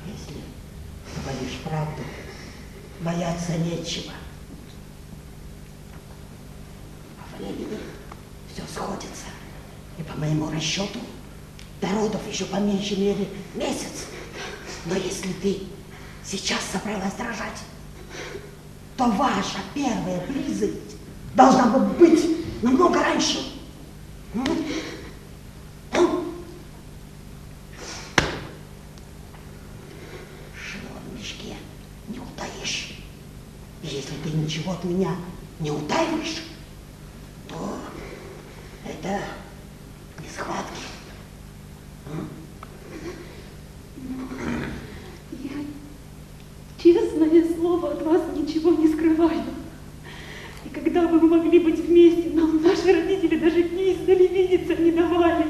Если говоришь правду, бояться нечего. По времени все сходится. И по моему расчету, до родов еще по меньшей мере месяц. Но если ты сейчас собралась дрожать, то ваша первая близость должна была быть намного раньше. Шило в мешке не утаишь. И если ты ничего от меня не утаиваешь, то это не схватки. Я, честное слово, от вас ничего не скрываю. И когда бы мы могли быть вместе, нам наши родители даже издали видеться не давали.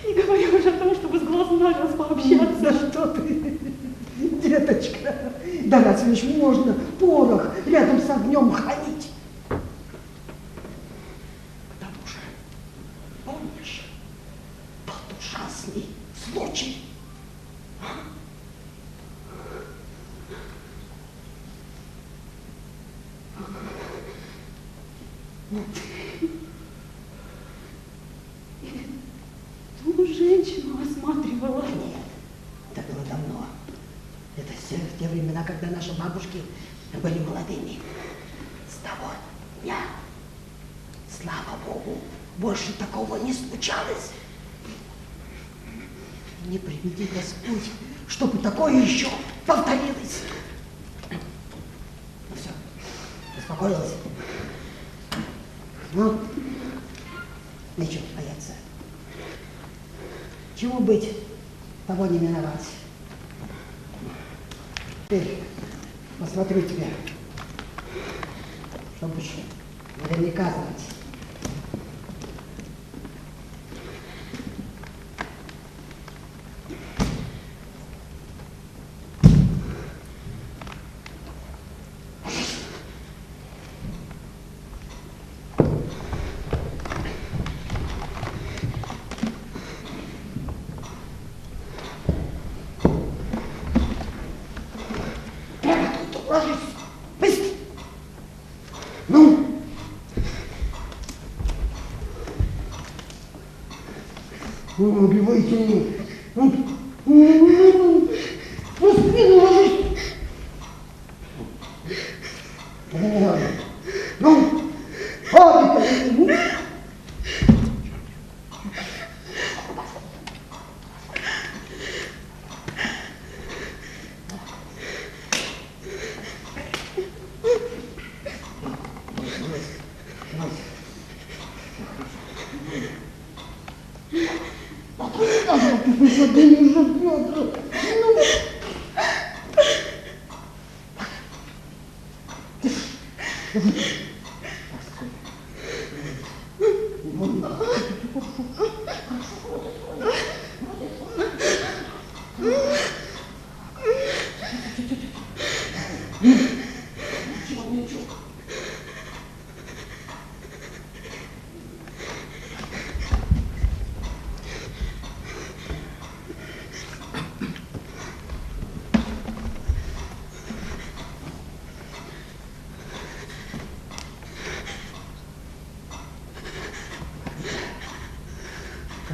Не говоря уже о том, чтобы с глаз на глаз пообщаться. Да что ты, деточка, да разве ж можно порох рядом с огнем хранить? К тому же, помнишь тот ужасный случай? Ту женщину осматривала. Нет, это было давно. Это все в те времена, когда наши бабушки были молодыми. С того дня, слава Богу, больше такого не случалось. Не приведи Господь, чтобы такое еще повторилось. Ну все, успокоилась? Ну, нечего бояться. Чему быть, того не миновать. Теперь посмотрю тебя, чтобы уж наверняка знать. Ложись! Быстро! Ну! Убивайте! Ну, спину ложись! Ну! Обе-то!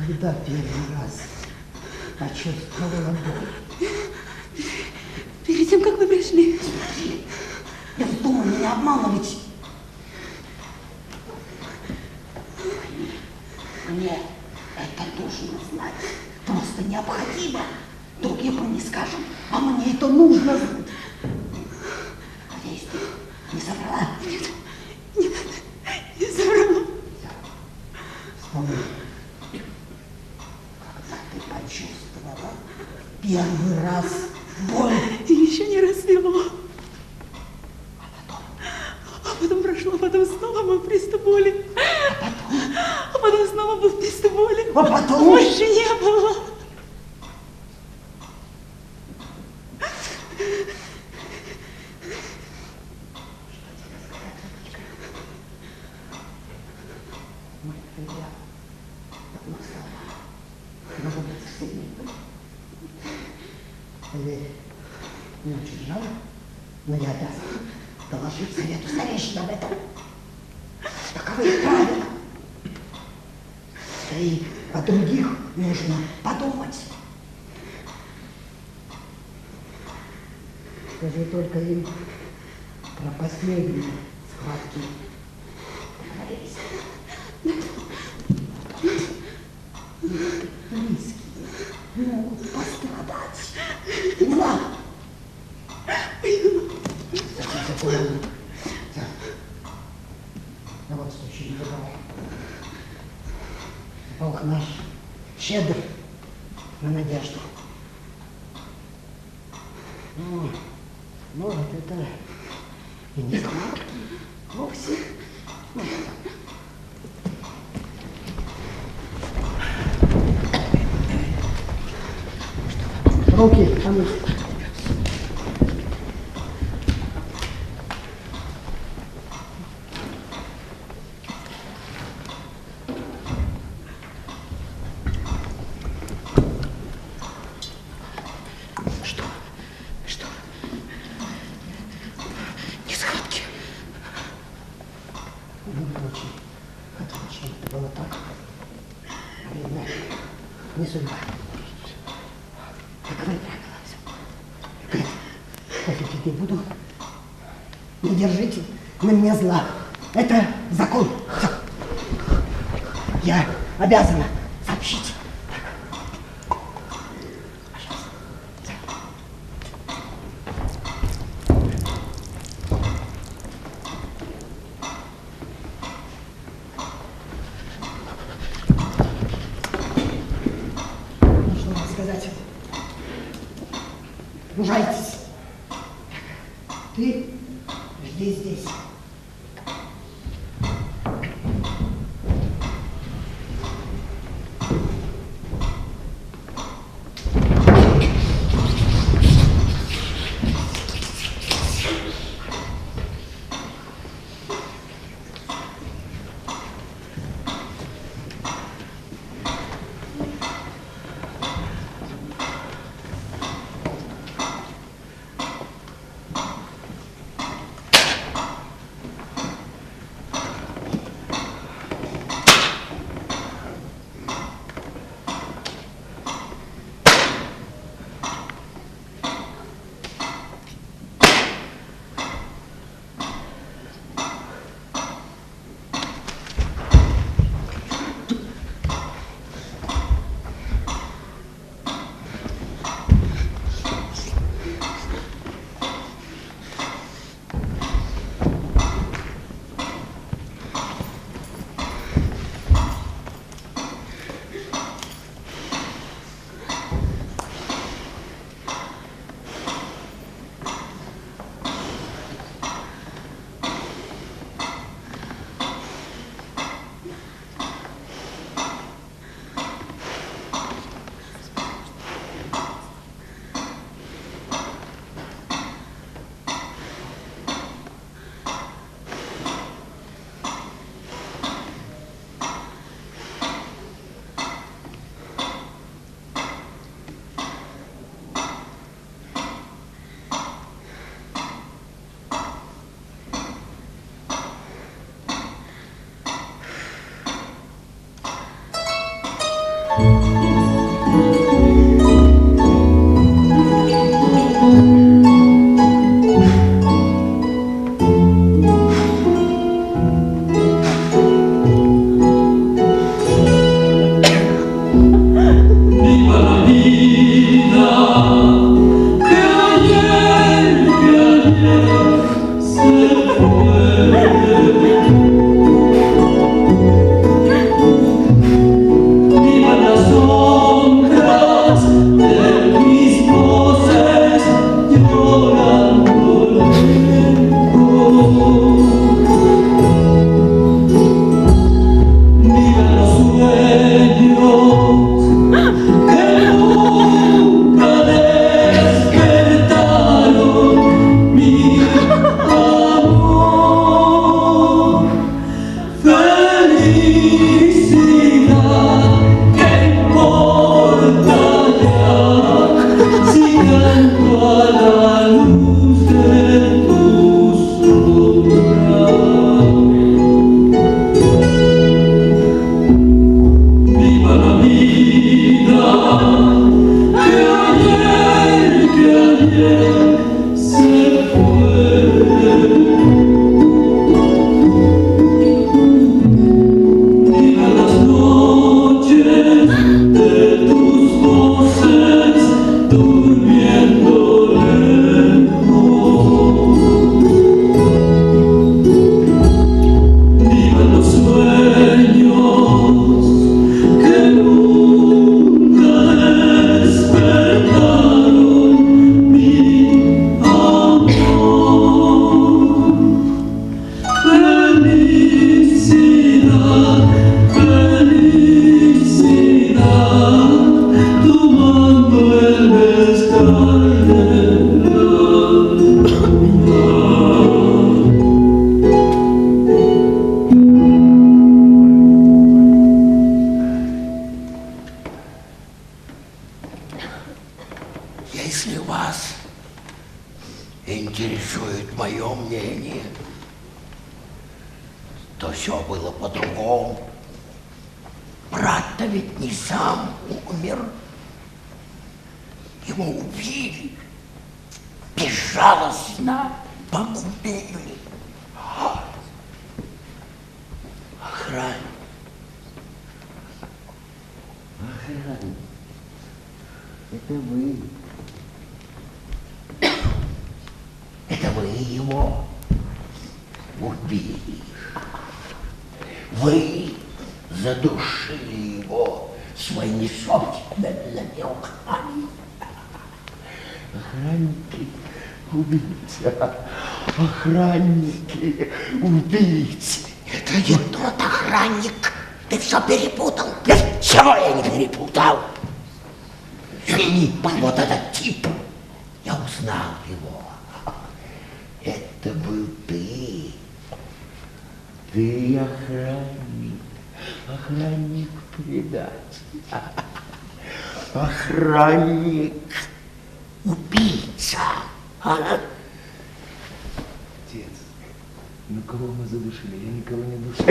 Когда первый раз почувствовала боль? Перед тем, как вы пришли. Не вздумай меня обманывать. Мне это нужно знать. Просто необходимо. Другим не скажем, а мне это нужно знать. Надеюсь, ты не соврала? Нет, не соврала. Вспомни, когда ты почувствовала первый раз боль. И еще не рассвело. А потом прошло, потом снова был приступ боли. А потом снова был приступ боли. А потом? Больше не было. Не очень жалко, но я обязан доложить совету старейшин об этом. Таковы их правила. Да и о других нужно подумать. Скажи только им про последние схватки. Близкие могут пострадать. Поняла? Я вот что еще не забывай. Бог наш щедр на надежду. Ну, может, это и не схватки вовсе. Руки помыть. Что? Не схватки. Отвечай, это было так. Видно, не судьба. Таковы правила. Хотите, не буду. Не держите на меня зла. Это закон. Все. Я обязана сообщить. Сказать. Мужайтесь. Ты жди здесь. Если вас интересует мое мнение, то все было по-другому. Брат-то ведь не сам умер. Его убили, безжалостно погубили. Охранник. Охранник. Это вы. Это вы его убили. Вы задушили его своими собственными руками. Охранники, убийца. Охранники, убийцы. Это не тот охранник. Ты все перепутал. Ничего я не перепутал. Филипп, вот этот тип. Я узнал его. Это был ты. Ты охранник. Охранник предатель. Охранник. Убийца. Отец, ну кого мы задушили? Я никого не душил.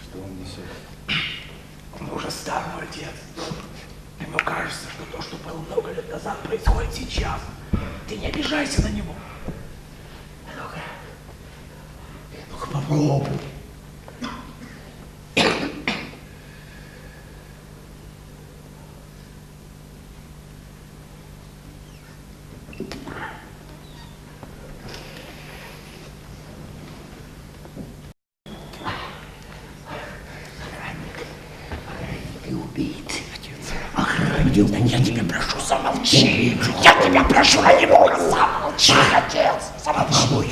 Что он несет? Он уже старый отец. Ему кажется, что то, что было много лет назад, происходит сейчас. Ты не обижайся на него. Ну-ка попробуй. Охранник, да я тебя прошу, замолчи. Я тебя прошу, а не мой, замолчи, отец, замолчи.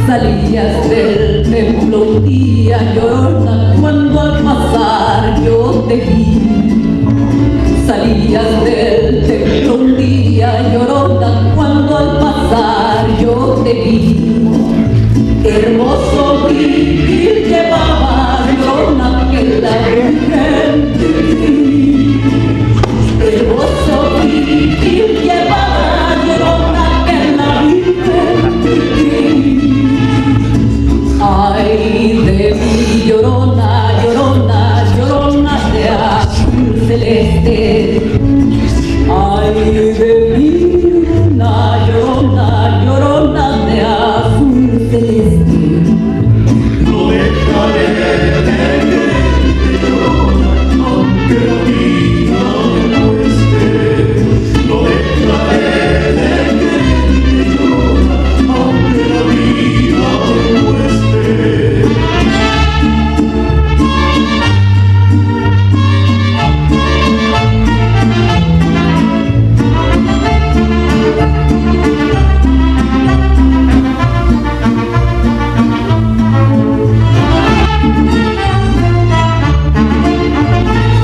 Salías del templo un día llorona cuando al Virgen de ti. Hermoso vivir llevaba Llorona que la Virgen de ti. Ay de mí, Llorona, Llorona, Llorona de azul celeste. Ay de mí, Llorona, Llorona, Llorona de azul celeste. No dejaré de quererte, Llorona, aunque la vida me cueste. No dejaré de quererte, Llorona, aunque la vida me cueste.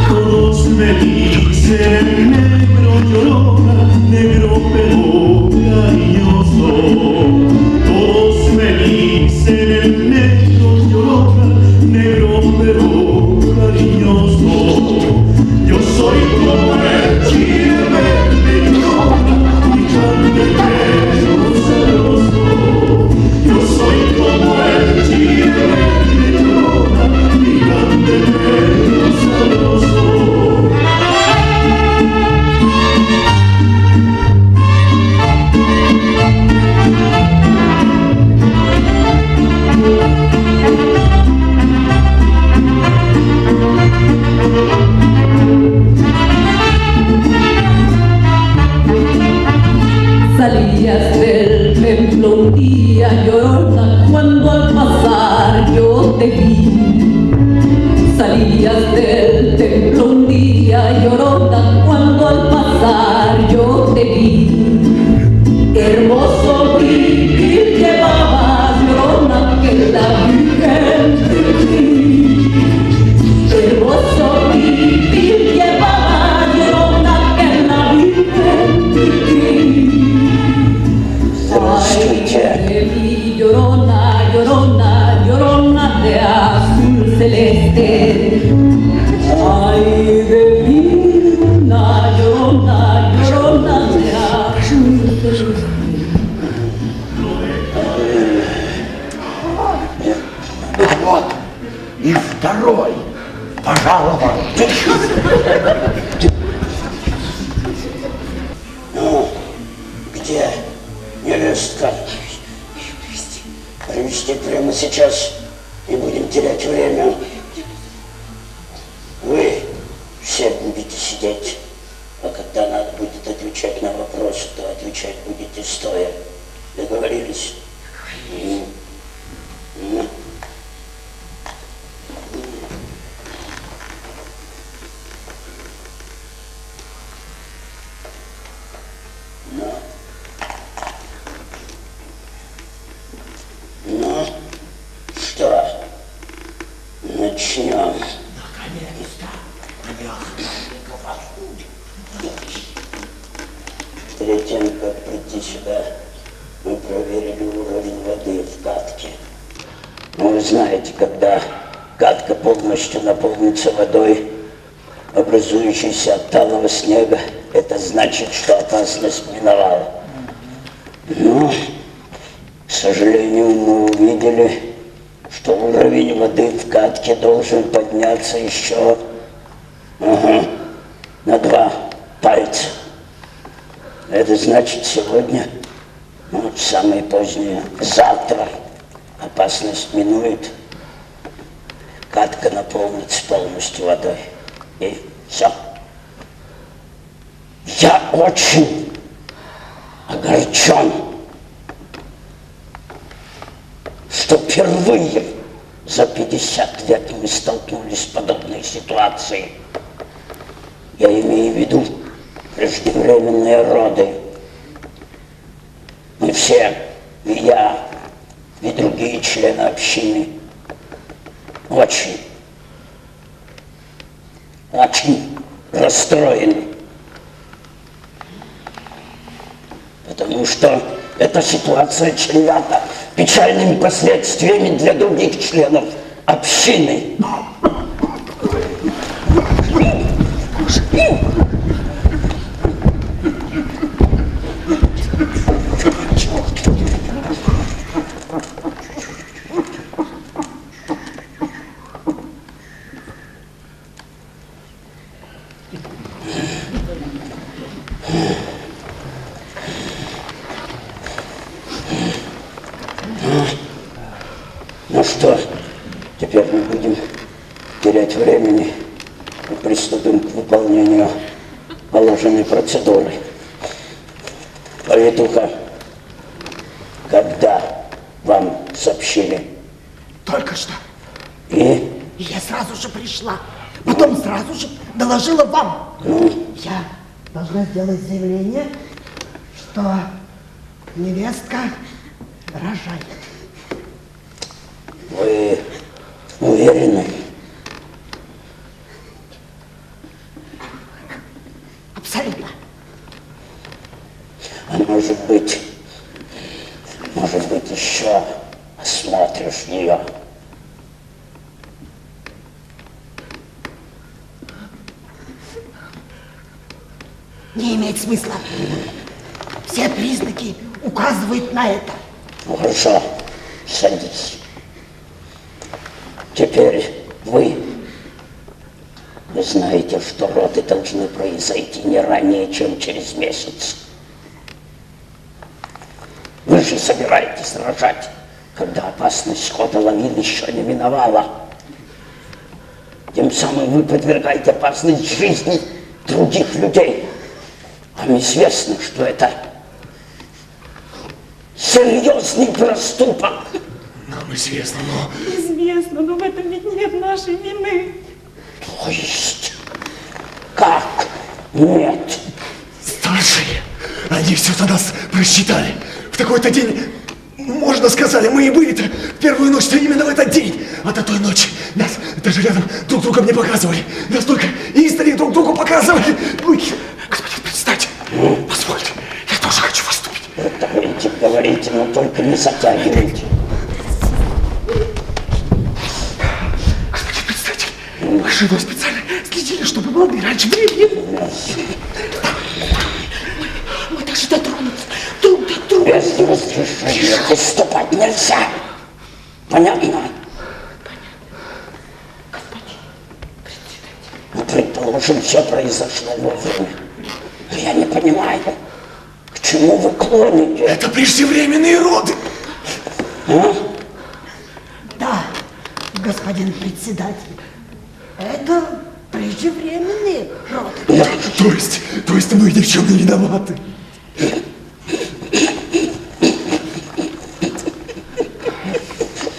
Todos me dicen negro, Llorona, negro pero cariñoso. Todos me dicen negro, Llorona, negro pero cariñoso. Yo soy como el chile verde, Llorona, picante pero sabroso. Yo soy como el chile verde, Llorona, picante pero sabroso. Salías del templo un día, Llorona, cuando al pasar yo te vi. Salías del templo un día, Llorona, cuando al pasar yo te vi. Hermoso vivir llevabas, Llorona, que la Virgen de ti. Hermoso vivir llevabas, Llorona, que la Virgen de ti. Ay de mí, Llorona, Llorona, Llorona de azul celeste. Ay de mí, Llorona, Llorona, Llorona de azul celeste. Вот и второй, пожалуйста. Ну, где невестка? Привезти прямо сейчас, не будем терять время. Вы все будете сидеть, а когда надо будет отвечать на вопросы, то отвечать будете стоя. Договорились? Ну, что, начнем. Перед тем, как прийти сюда, мы проверили уровень воды в катке. Ну, вы знаете, когда катка полностью наполнится водой, образующейся от талого снега, это значит, что опасность миновала. Но, к сожалению, мы увидели, что уровень воды в катке должен подняться еще на 2 пальца. Это значит, сегодня, ну, самое позднее, завтра опасность минует, катка наполнится полностью водой. И все. Я очень огорчен, что впервые за 50 лет мы столкнулись с подобной ситуацией. Я имею в виду преждевременные роды. Мы все, и я, и другие члены общины, очень расстроены. Потому что эта ситуация чревата печальными последствиями для других членов общины. Ну что, теперь не будем терять времени и приступим к выполнению положенной процедуры. Повитуха, когда вам сообщили? Только что. И Я сразу же пришла. Потом сразу же доложила вам. Я должна сделать заявление, что невестка рожает. вы уверены? Абсолютно. А может быть, еще осмотришь ее? Не имеет смысла. Все признаки указывают на это. Ну, хорошо, садись. Теперь вы знаете, что роды должны произойти не ранее, чем через месяц. Вы же собираетесь рожать, когда опасность схода лавин еще не миновала. Тем самым вы подвергаете опасность жизни других людей. Вам известно, что это серьезный проступок. Нам известно, но... Известно, но в этом ведь нет нашей вины. То есть, как нет? Старшие, они все-то нас просчитали. В такой-то день, можно сказали, мы и были-то в первую ночь-то именно в этот день. А до той ночи нас даже рядом друг другом не показывали. Нас только издали друг другу показывали. Ой, господин, представьте, позвольте, я тоже хочу выступить. Говорите, но только не затягивайте. Господин председатель, мы с женой специально следили, чтобы молодые раньше времени. Мы даже дотронуться друг до друга. Без разрешения поступать нельзя. Понятно? Ну, предположим, все произошло вовремя. Но я не понимаю, к чему вы клоните? Это преждевременные роды. А? Да, господин председатель. Это преждевременные роды. То есть мы ни в чем не виноваты.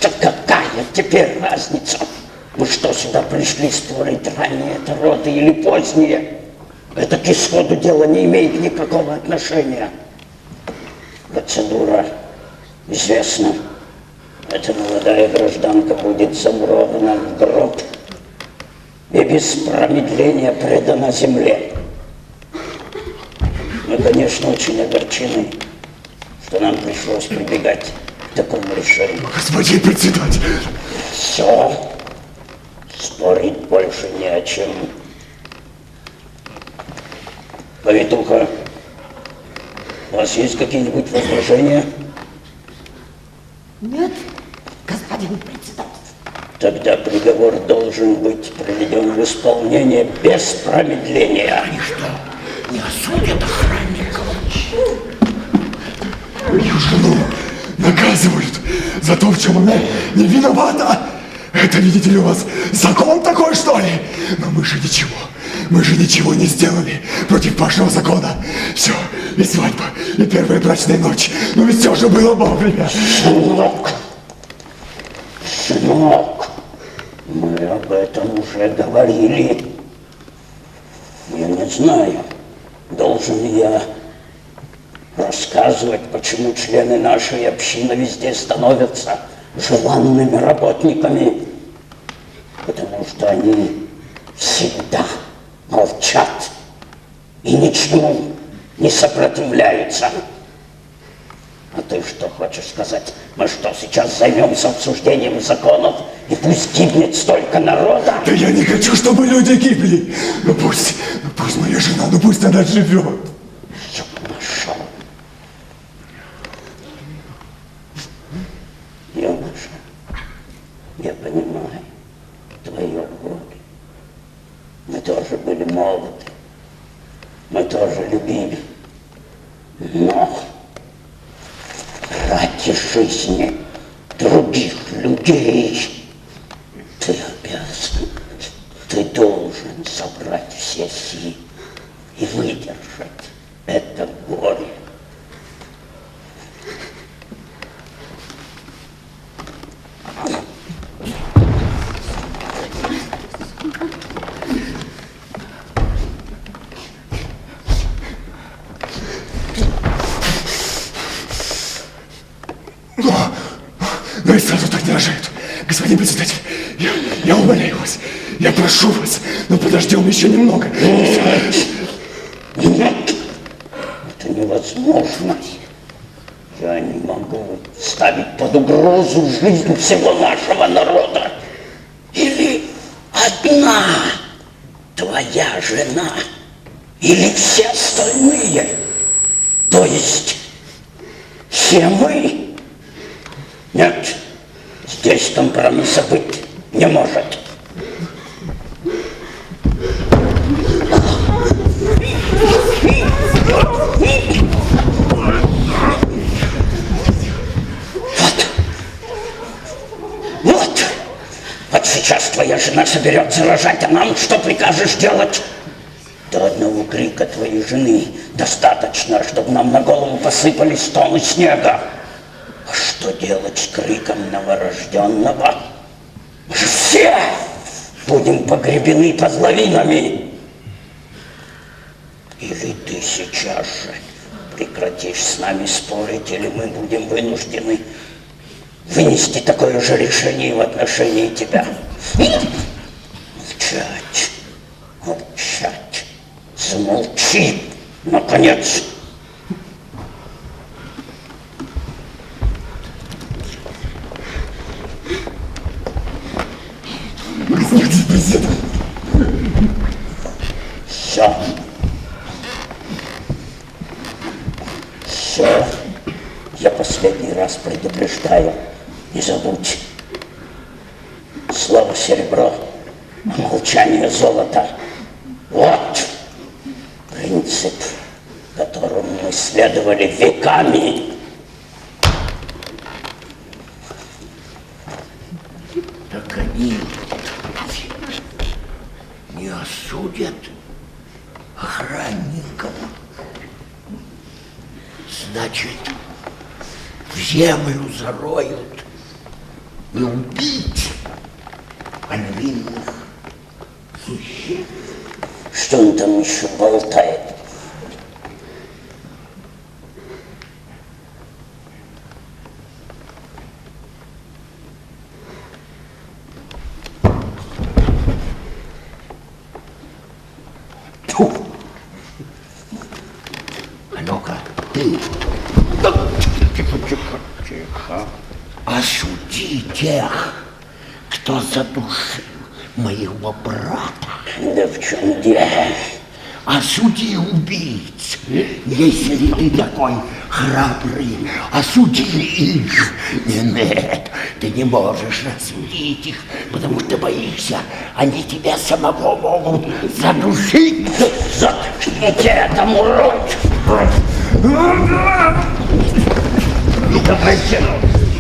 Так какая теперь разница? Мы что, сюда пришли строить ранние это роды или поздние? Это к исходу дела не имеет никакого отношения. Процедура известна. Эта молодая гражданка будет замурована в гроб и без промедления предана земле. Мы, конечно, очень огорчены, что нам пришлось прибегать к такому решению. Господин председатель. Все. Спорить больше не о чем. Повитуха, у вас есть какие-нибудь возражения? Нет, господин председатель. Тогда приговор должен быть приведен в исполнение без промедления. Они что, не осудят охранников? Мою жену наказывают за то, в чем она не виновата. Это, видите ли, у вас закон такой, что ли? Но мы же ничего не сделали против вашего закона. Все, и свадьба, и первая брачная ночь. Но ведь все же было вовремя. Сынок, мы об этом уже говорили. Я не знаю, должен ли я рассказывать, почему члены нашей общины везде становятся желанными работниками, потому что они всегда молчат и ничему не сопротивляются. А ты что хочешь сказать? Мы что, сейчас займемся обсуждением законов, и пусть гибнет столько народа? Да я не хочу, чтобы люди гибли. Ну пусть моя жена, пусть она живет. Все нашел. Юноша, я понимаю твою боль. Мы тоже были молоды. Мы тоже любви. Но ради жизни других людей ты обязан, ты должен собрать все силы и выдержать это горе. Но и сразу так не рожают. Господин председатель, я умоляю вас, я прошу вас, но подождем еще немного. Нет, это невозможно. Я не могу ставить под угрозу жизнь всего нашего народа. Или одна твоя жена, или все остальные. То есть все мы. Нет, здесь компромисса быть не может. Вот сейчас твоя жена соберется рожать, а нам что прикажешь делать? До одного крика твоей жены достаточно, чтобы нам на голову посыпались тонны снега. А что делать с криком новорожденного? Мы же все будем погребены под лавинами. Или ты сейчас же прекратишь с нами спорить, или мы будем вынуждены вынести такое же решение в отношении тебя. Молчать, молчать, замолчи, наконец. Господин президент. Все. Все. Я последний раз предупреждаю. Не забудь. Слово серебро, а молчание золото. Вот принцип, которому мы следовали веками. Так они не осудят охранников. Значит, в землю зароют и убить невинных существ. Что он там еще болтает? А ну-ка, ты. Тихо. Осуди тех, кто задушил моего брата. Да в чем дело? Осуди убийц, если ты такой храбрый, осуди их. Нет, ты не можешь осудить их, потому что боишься, они тебя самого могут задушить. Заткните этому рот!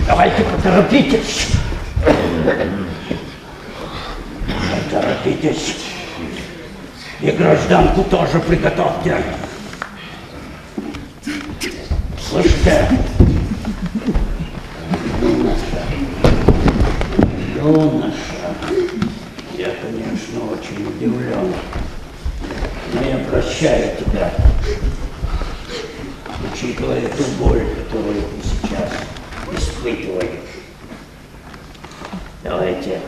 Давайте поторопитесь. Поторопитесь. И гражданку тоже приготовьте. Слышите? Юноша, я, конечно, очень удивлен, но я прощаю тебя, учитывая ту боль, которую ты сейчас испытываешь. Давайте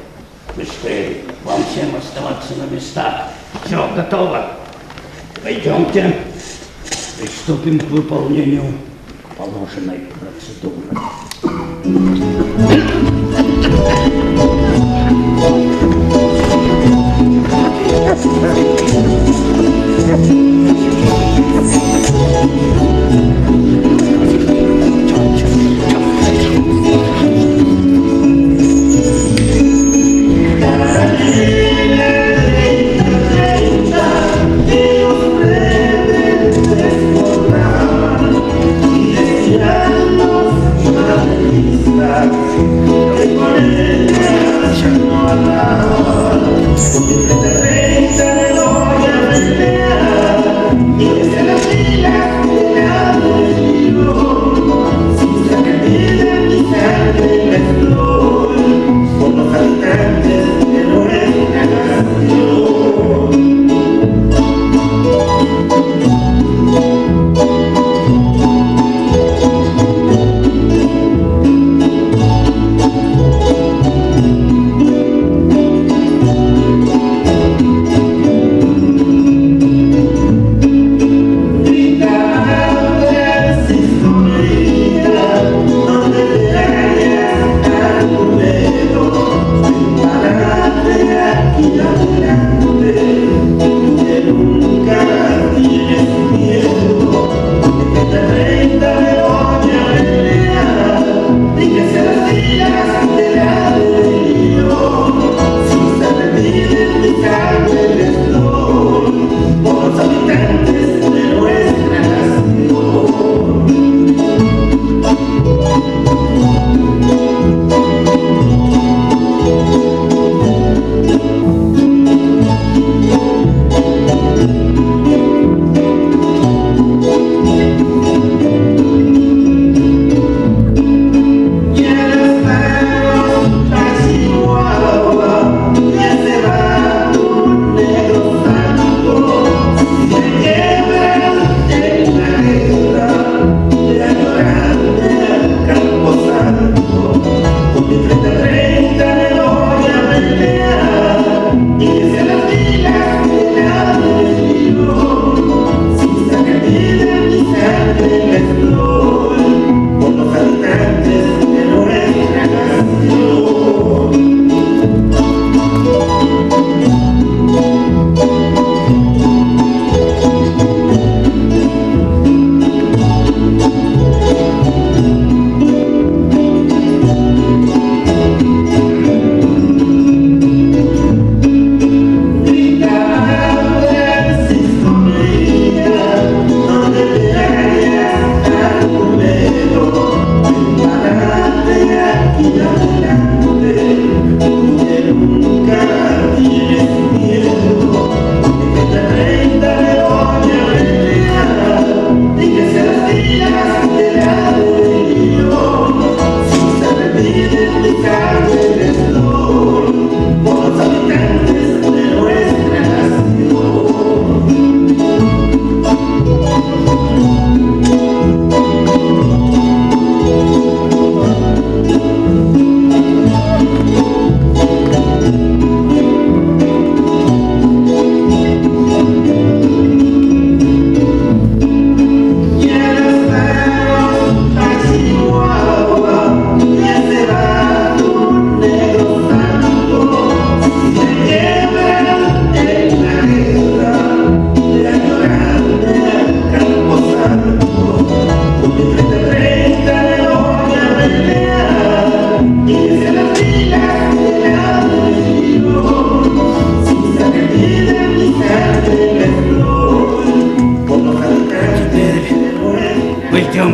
быстрее, вам всем оставаться на местах. Все, готово. Пойдемте, приступим к выполнению положенной процедуры.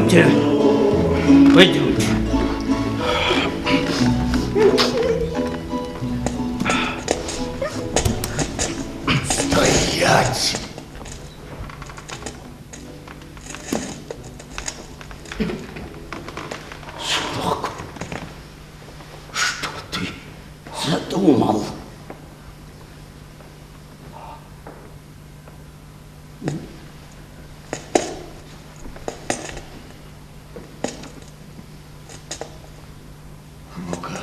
Пойдемте. Пойдемте. Стоять! Сынок, что ты задумал? Ну-ка,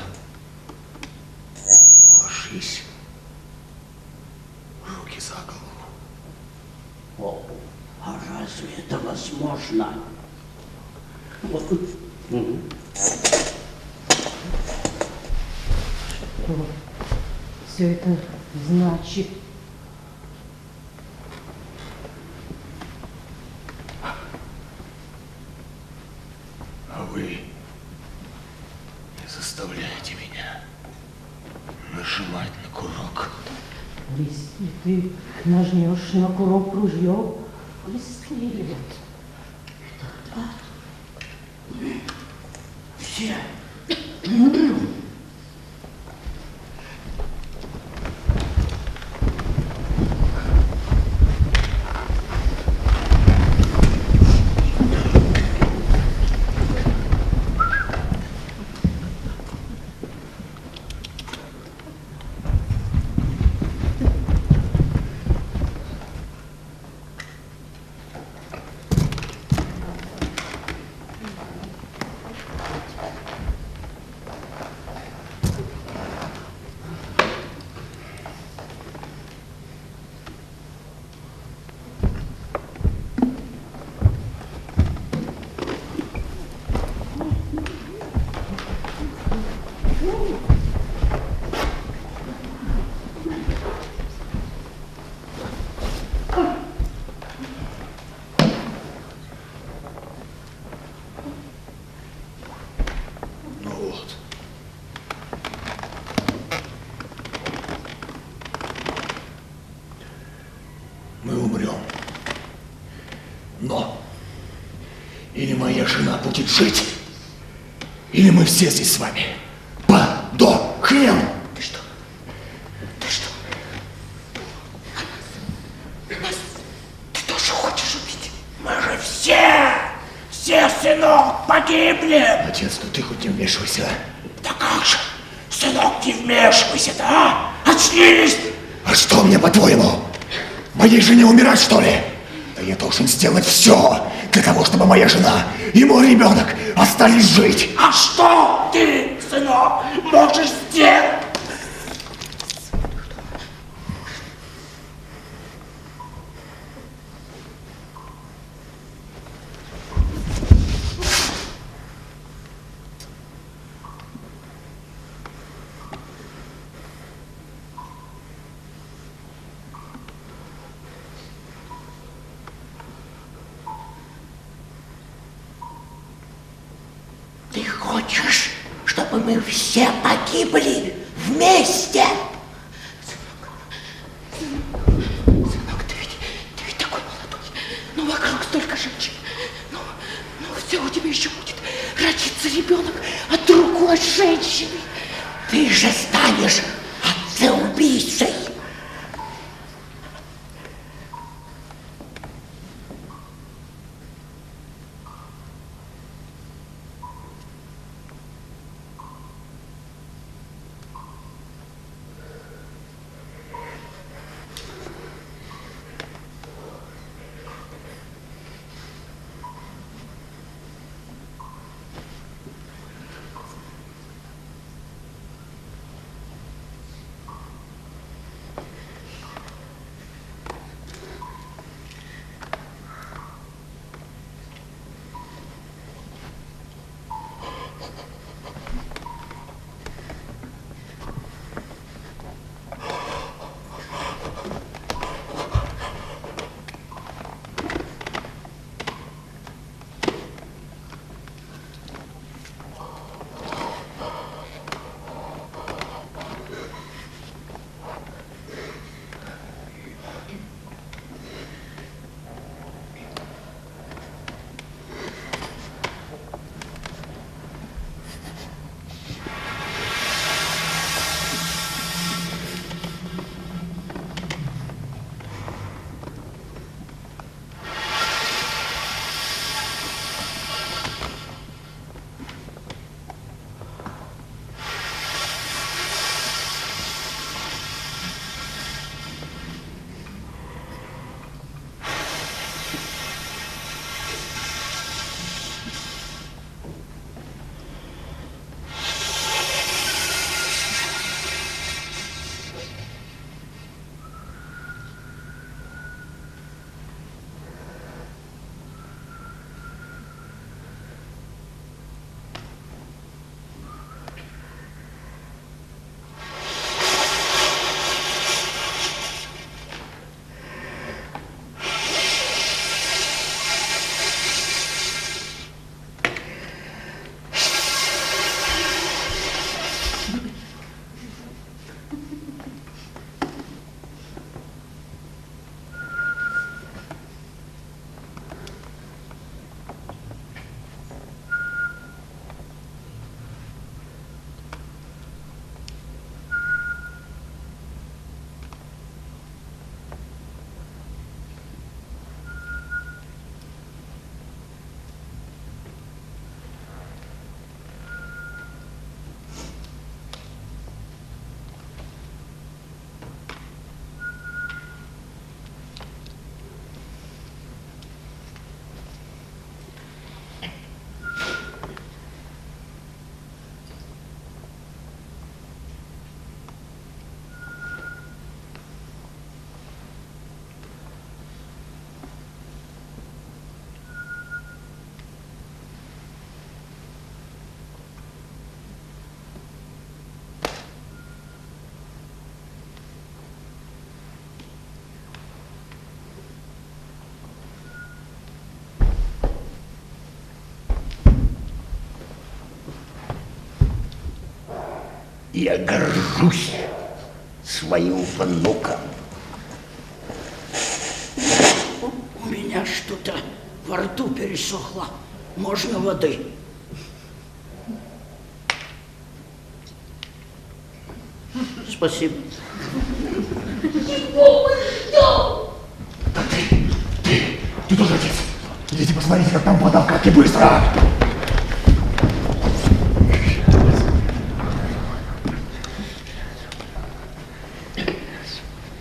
ложись. Руки за голову. О, а разве это возможно? Что все это значит? А вы не заставляете меня нажимать на курок. Если ты нажмешь на курок ружье, выстрелит. Тогда Все. Ну вот. Мы умрем. Но или моя жена будет жить, или мы все здесь с вами подохнем. Ты что? Ты что? Нас ты тоже хочешь убить? Мы же все, сынок, погибли. Отец, ну ты хоть не вмешивайся. Да как же, сынок, не вмешивайся-то, а? Очнись! А что мне, по-твоему? Моей жене умирать, что ли? Да я должен сделать все для того, чтобы моя жена и мой ребенок остались жить. А что ты, сынок, можешь сделать? Ты хочешь, чтобы мы все погибли вместе? Сынок, ты ведь такой молодой. Ну, вокруг столько женщин. Ну, все у тебя еще будет родиться ребенок от другой женщины. Ты же станешь отцеубийцей. Я горжусь своим внуком. У меня что-то во рту пересохло. Можно воды? Спасибо. Да ты тоже отец. Идите посмотрите, как там вода в катке, быстро!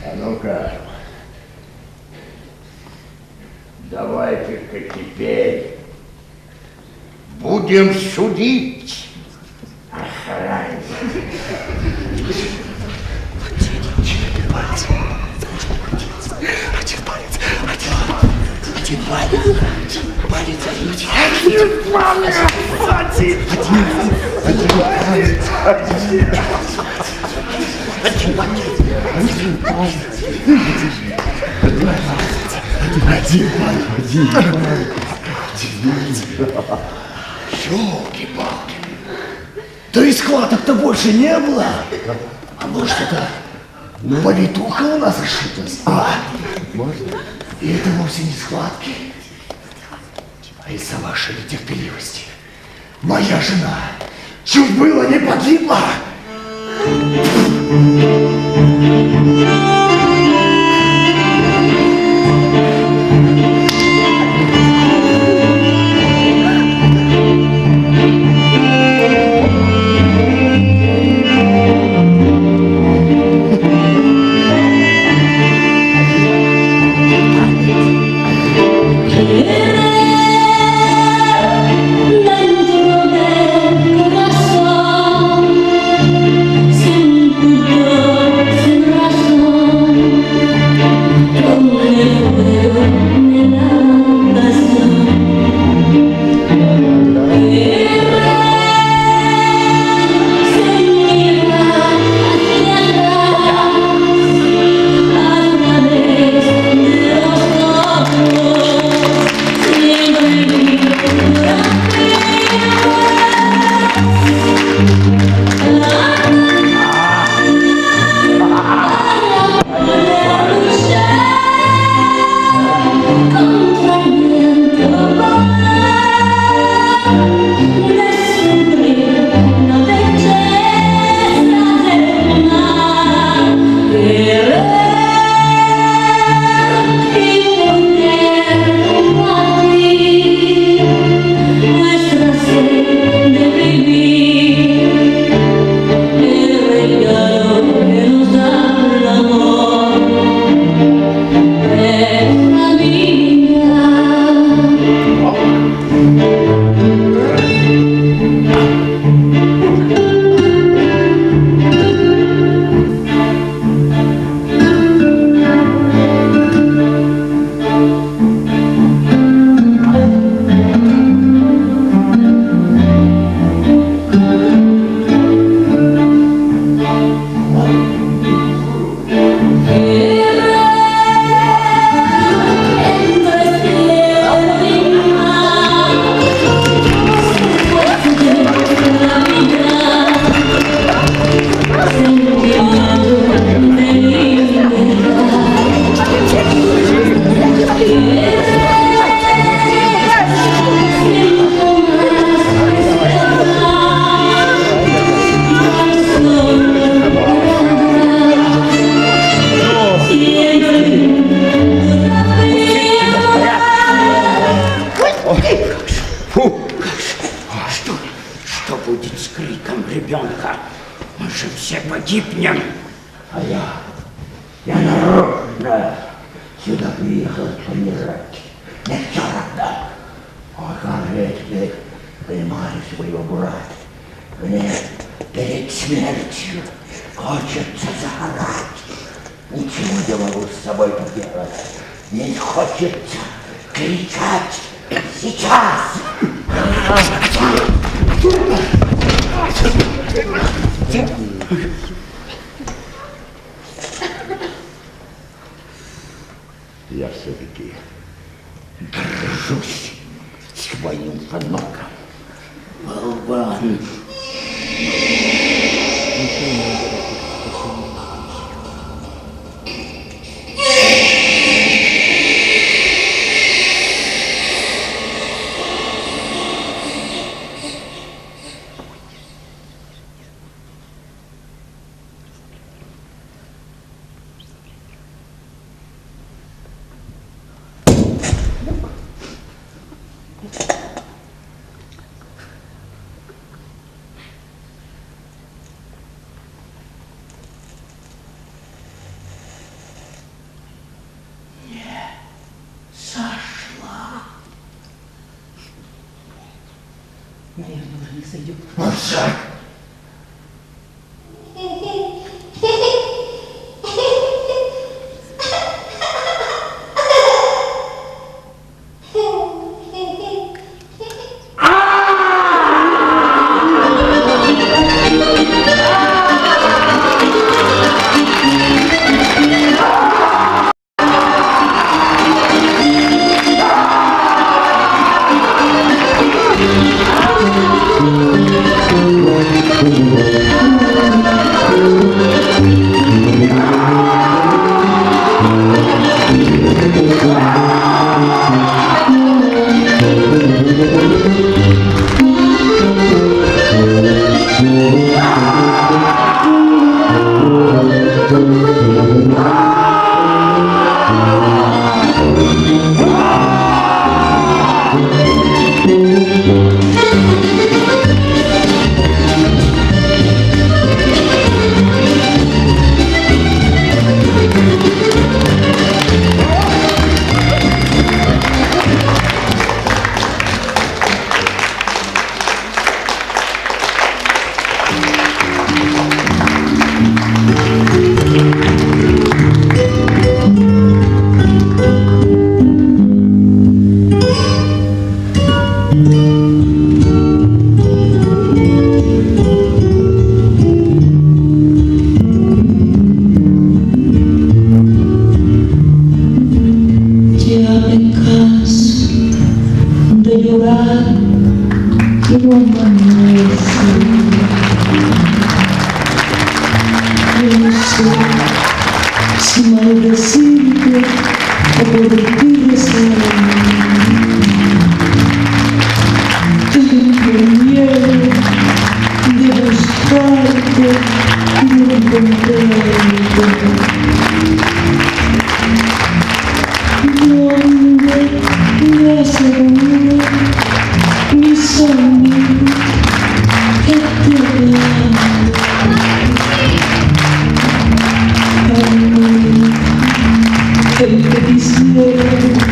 А ну-ка, давайте-ка теперь будем судить охране. Один палец. Ёлки-палки. То есть схваток-то больше не было? А может это повитуха у нас ошиблась? А? И это вовсе не схватки, а из-за вашей нетерпеливости. Моя жена чуть было не погибла. Что будет с криком ребенка? Мы же все погибнем. А я нарочно сюда приехал помирать. Не все равно. А как же теперь понимаю своего брата? Мне перед смертью хочется заорать. Ничего не могу с собой поделать. Мне хочется кричать сейчас. Я все-таки горжусь своим внуком. Болван. Наверное, уже не сойдет. Вот шаг. El que quisiera